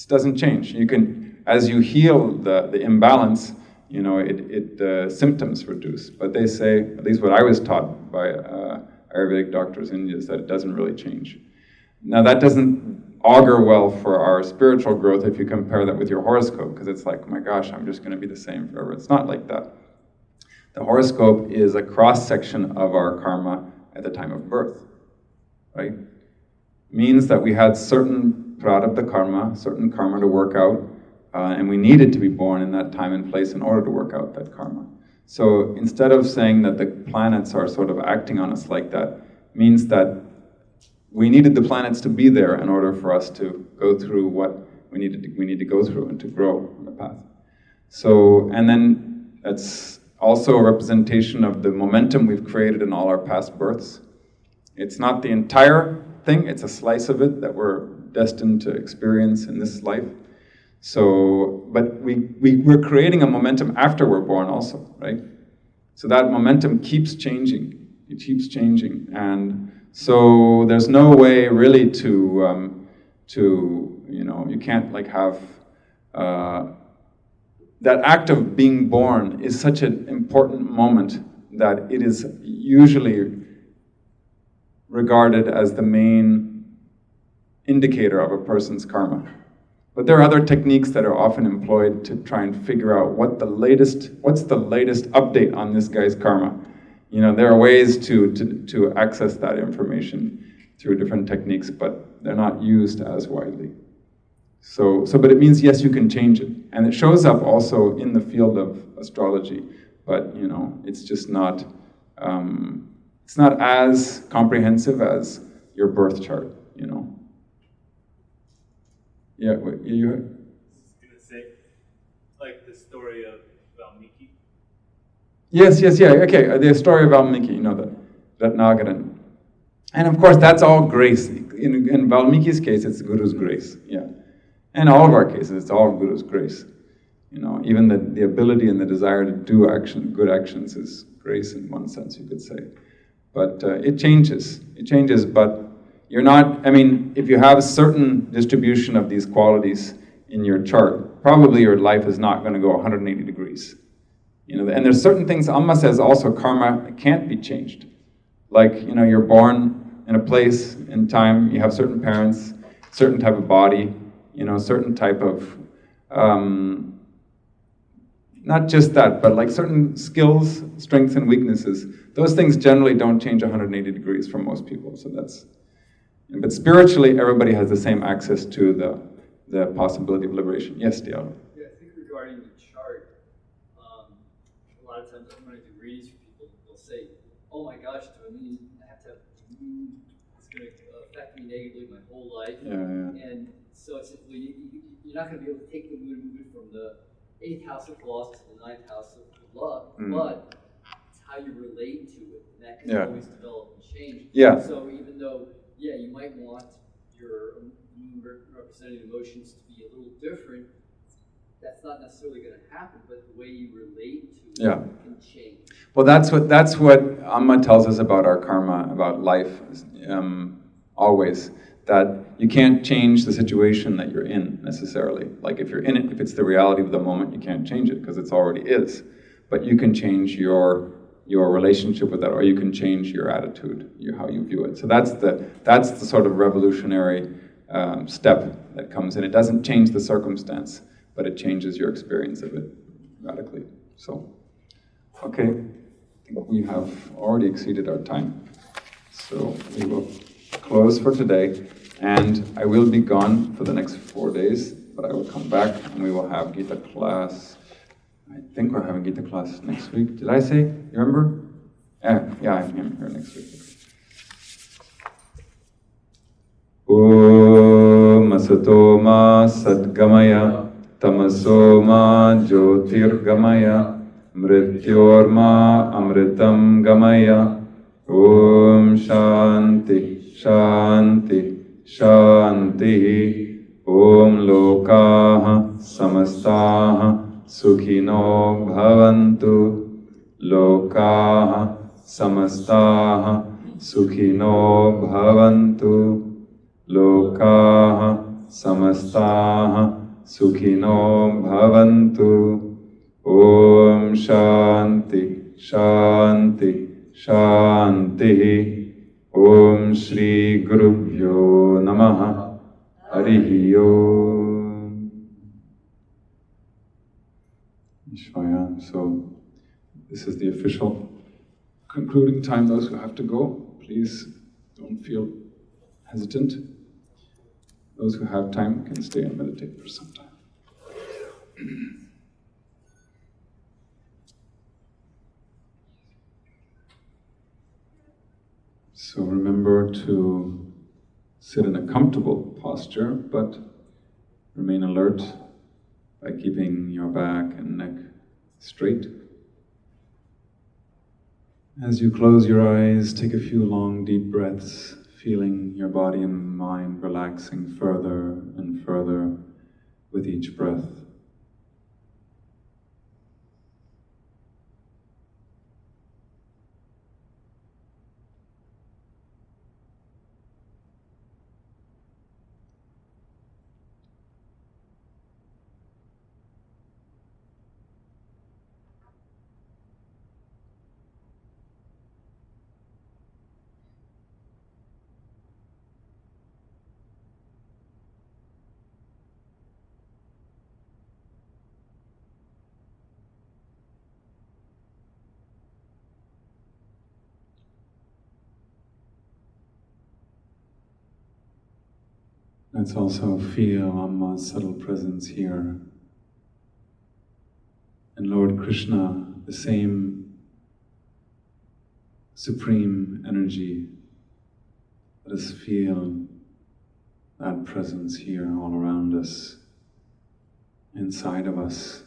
doesn't change. You can, as you heal the imbalance, the symptoms reduce. But they say, at least what I was taught by Ayurvedic doctors in India, is that it doesn't really change. Now that doesn't augur well for our spiritual growth if you compare that with your horoscope, because it's like, oh my gosh, I'm just going to be the same forever. It's not like that. The horoscope is a cross-section of our karma at the time of birth, right? means that we had certain prarabdha karma, certain karma to work out, and we needed to be born in that time and place in order to work out that karma. So instead of saying that the planets are sort of acting on us like that, means that we needed the planets to be there in order for us to go through what we need to go through and to grow on the path. So, and then that's also a representation of the momentum we've created in all our past births. It's not the entire thing, it's a slice of it that we're destined to experience in this life. So, but we're creating a momentum after we're born also, right? So that momentum keeps changing. It keeps changing. And so there's no way really to you can't like have, that act of being born is such an important moment that it is usually regarded as the main indicator of a person's karma. But there are other techniques that are often employed to try and figure out what's the latest update on this guy's karma. There are ways to access that information through different techniques, but they're not used as widely. But it means, yes, you can change it. And it shows up also in the field of astrology, but, it's just not, it's not as comprehensive as your birth chart, Yeah, you I was going to say, like the story of Valmiki. Yes, okay, the story of Valmiki, that Nagaran. And of course, that's all grace. In Valmiki's case, it's Guru's grace, yeah. In all of our cases, it's all Guru's grace. Even the ability and the desire to do good actions is grace in one sense, you could say. But it changes, but you're not, if you have a certain distribution of these qualities in your chart, probably your life is not going to go 180 degrees. And there's certain things, Amma says also, karma can't be changed. Like, you're born in a place, in time, you have certain parents, certain type of body, certain type of, not just that, but like certain skills, strengths, and weaknesses. Those things generally don't change 180 degrees for most people, so that's... But spiritually, everybody has the same access to the possibility of liberation. Yes, Diallo? Yeah, I think regarding the chart, a lot of times when I do readings for people, they'll say, oh my gosh, do I have to have a moon? It's going to affect me negatively my whole life. Yeah. And so it's, you're not going to be able to take the moon and move it from the 8th house of loss to the 9th house of love, but it's how you relate to it, and that can always develop and change. Yeah. So even though, you might want your moon representing emotions to be a little different, that's not necessarily going to happen, but the way you relate to it can change. Well, that's what Amma tells us about our karma, about life, always. That you can't change the situation that you're in necessarily. Like if you're in it, if it's the reality of the moment, you can't change it because it's already is. But you can change your relationship with that, or you can change your attitude, how you view it. So that's the sort of revolutionary step that comes in. It doesn't change the circumstance, but it changes your experience of it radically. So, okay, I think we have already exceeded our time. So we will close for today, and I will be gone for the next 4 days, but I will come back and we will have Gita class. I think we're having Gita class next week. Did I say? You remember? Yeah, I'm here next week. Om Asato Ma Sadgamaya Tamaso Ma Jyotirgamaya Mrityorma Amritam Gamaya Om Shanti Shanti Shanti Om Lokaha Samastaha Sukhino Bhavantu Lokaha Samastaha Sukhino Bhavantu Lokaha Samastaha Sukhino Bhavantu Om Shanti Shanti Shanti Om Shri Gurubhyo Namaha Harihi Om. So this is the official concluding time. Those who have to go, please don't feel hesitant. Those who have time can stay and meditate for some time. So remember to sit in a comfortable posture, but remain alert by keeping your back and neck straight. As you close your eyes, take a few long, deep breaths, feeling your body and mind relaxing further and further with each breath. Let's also feel Amma's subtle presence here. And Lord Krishna, the same supreme energy. Let us feel that presence here all around us, inside of us.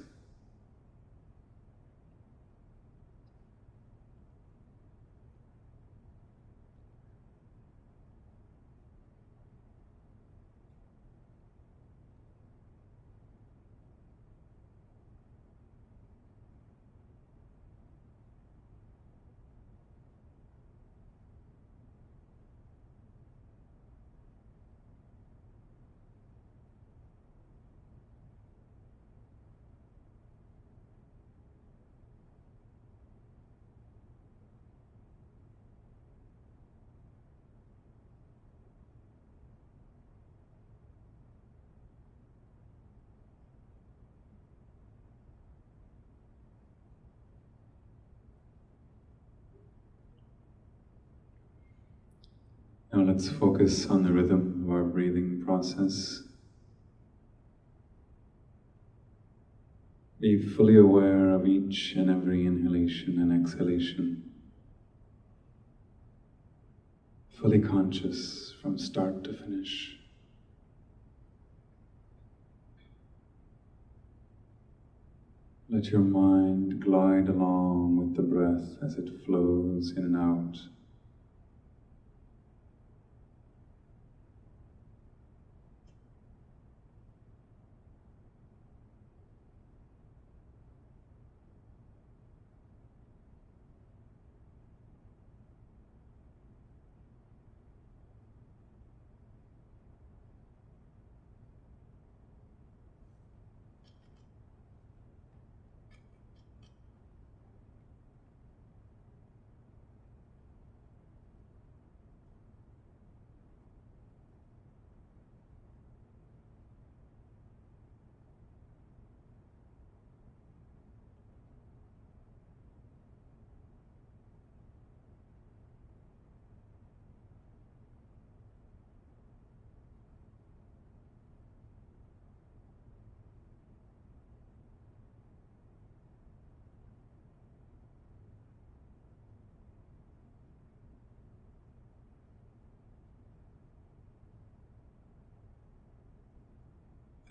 Now let's focus on the rhythm of our breathing process. Be fully aware of each and every inhalation and exhalation. Fully conscious from start to finish. Let your mind glide along with the breath as it flows in and out.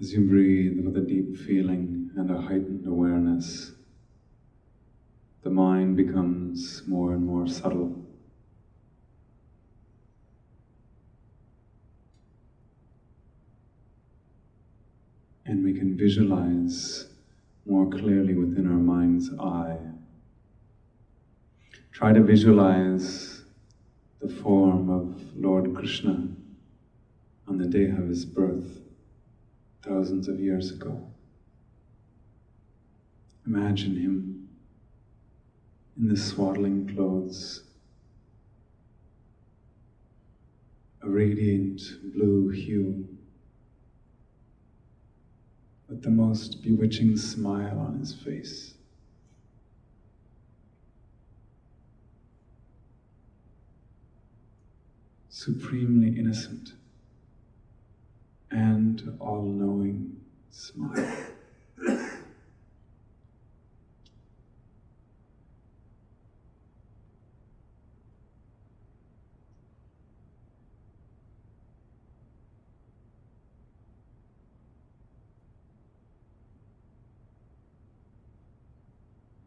As you breathe with a deep feeling and a heightened awareness, the mind becomes more and more subtle. And we can visualize more clearly within our mind's eye. Try to visualize the form of Lord Krishna on the day of his birth, thousands of years ago. Imagine him in the swaddling clothes, a radiant blue hue, with the most bewitching smile on his face. Supremely innocent and all-knowing smile.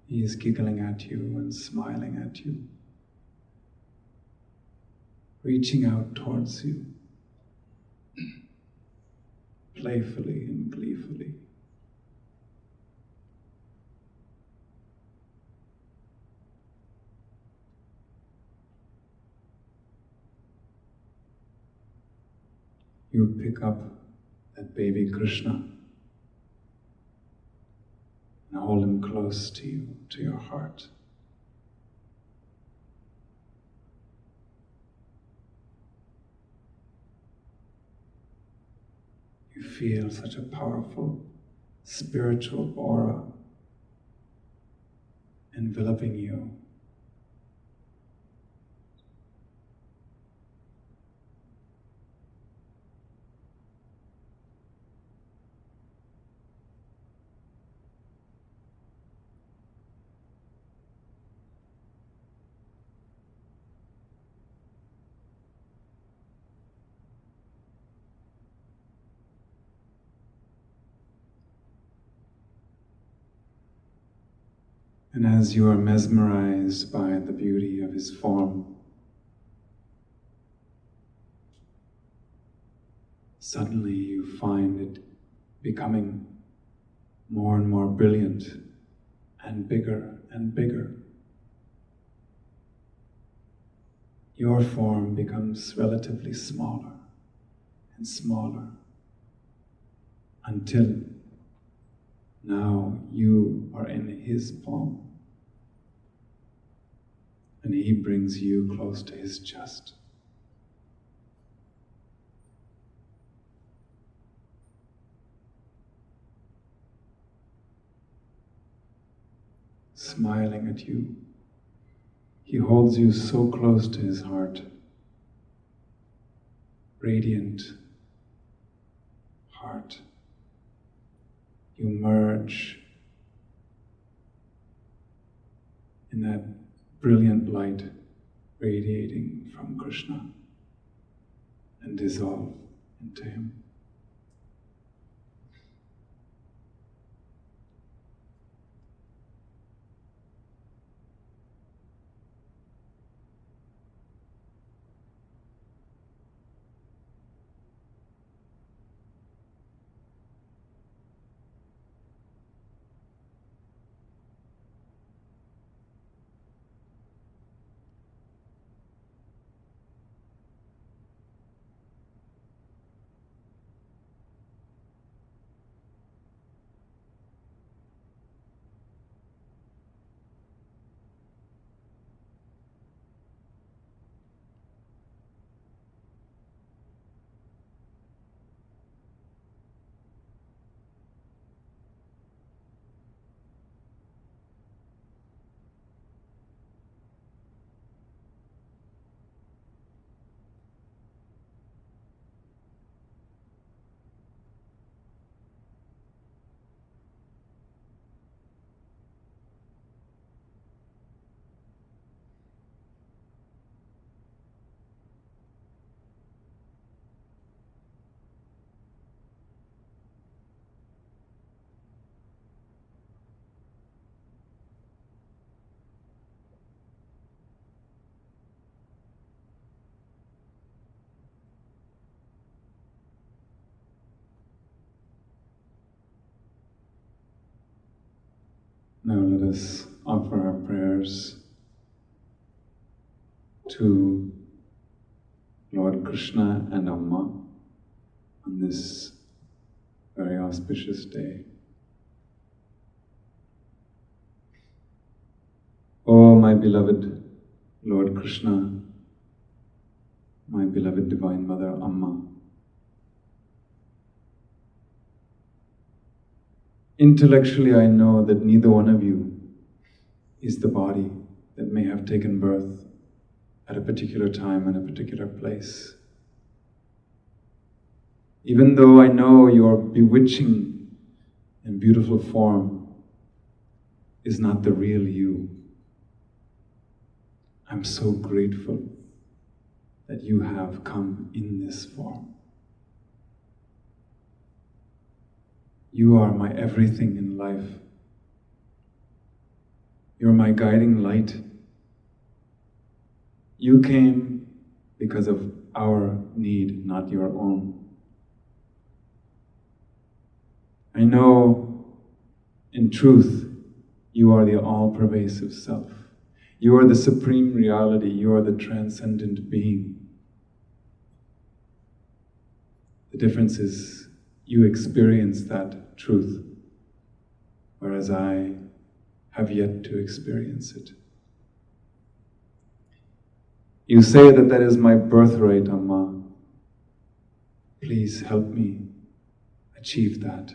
He is giggling at you and smiling at you, reaching out towards you, playfully and gleefully. You pick up that baby Krishna and hold him close to you, to your heart. You feel such a powerful spiritual aura enveloping you. And as you are mesmerized by the beauty of his form, suddenly you find it becoming more and more brilliant and bigger and bigger. Your form becomes relatively smaller and smaller until now you are in his palm. And he brings you close to his chest. Smiling at you. He holds you so close to his heart. Radiant heart. You merge in that brilliant light radiating from Krishna and dissolve into him. Now let us offer our prayers to Lord Krishna and Amma on this very auspicious day. O my beloved Lord Krishna, my beloved Divine Mother Amma, intellectually I know that neither one of you is the body that may have taken birth at a particular time and a particular place. Even though I know your bewitching and beautiful form is not the real you, I'm so grateful that you have come in this form. You are my everything in life. You're my guiding light. You came because of our need, not your own. I know, in truth, you are the all-pervasive self. You are the supreme reality. You are the transcendent being. The difference is you experience that truth, whereas I have yet to experience it. You say that that is my birthright, Amma. Please help me achieve that.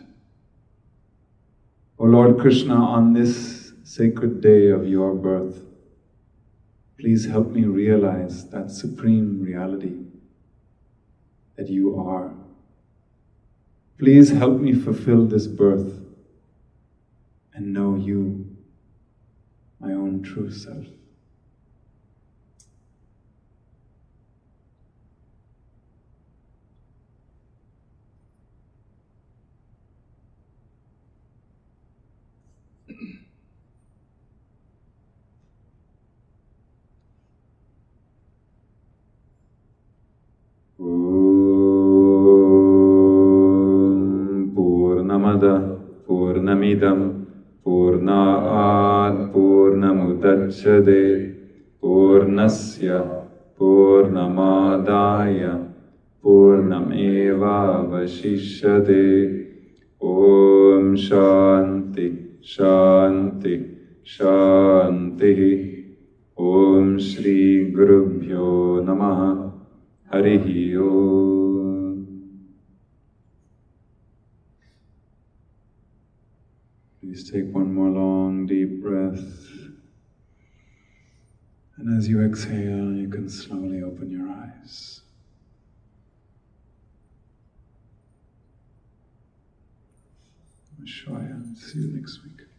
O Lord Krishna, on this sacred day of your birth, please help me realize that supreme reality that you are. Please help me fulfill this birth and know you, my own true self. Purnamada Purnamidam Purnāāt Purnamudacchate Purnasya Purnamādāya Purnameva Vashishyate. Om Shanti Shanti Shanti. Om Shri Gurubhyo Namaha. Harihi Om. Please take one more long deep breath. And as you exhale, you can slowly open your eyes. Shwaya. See you next week.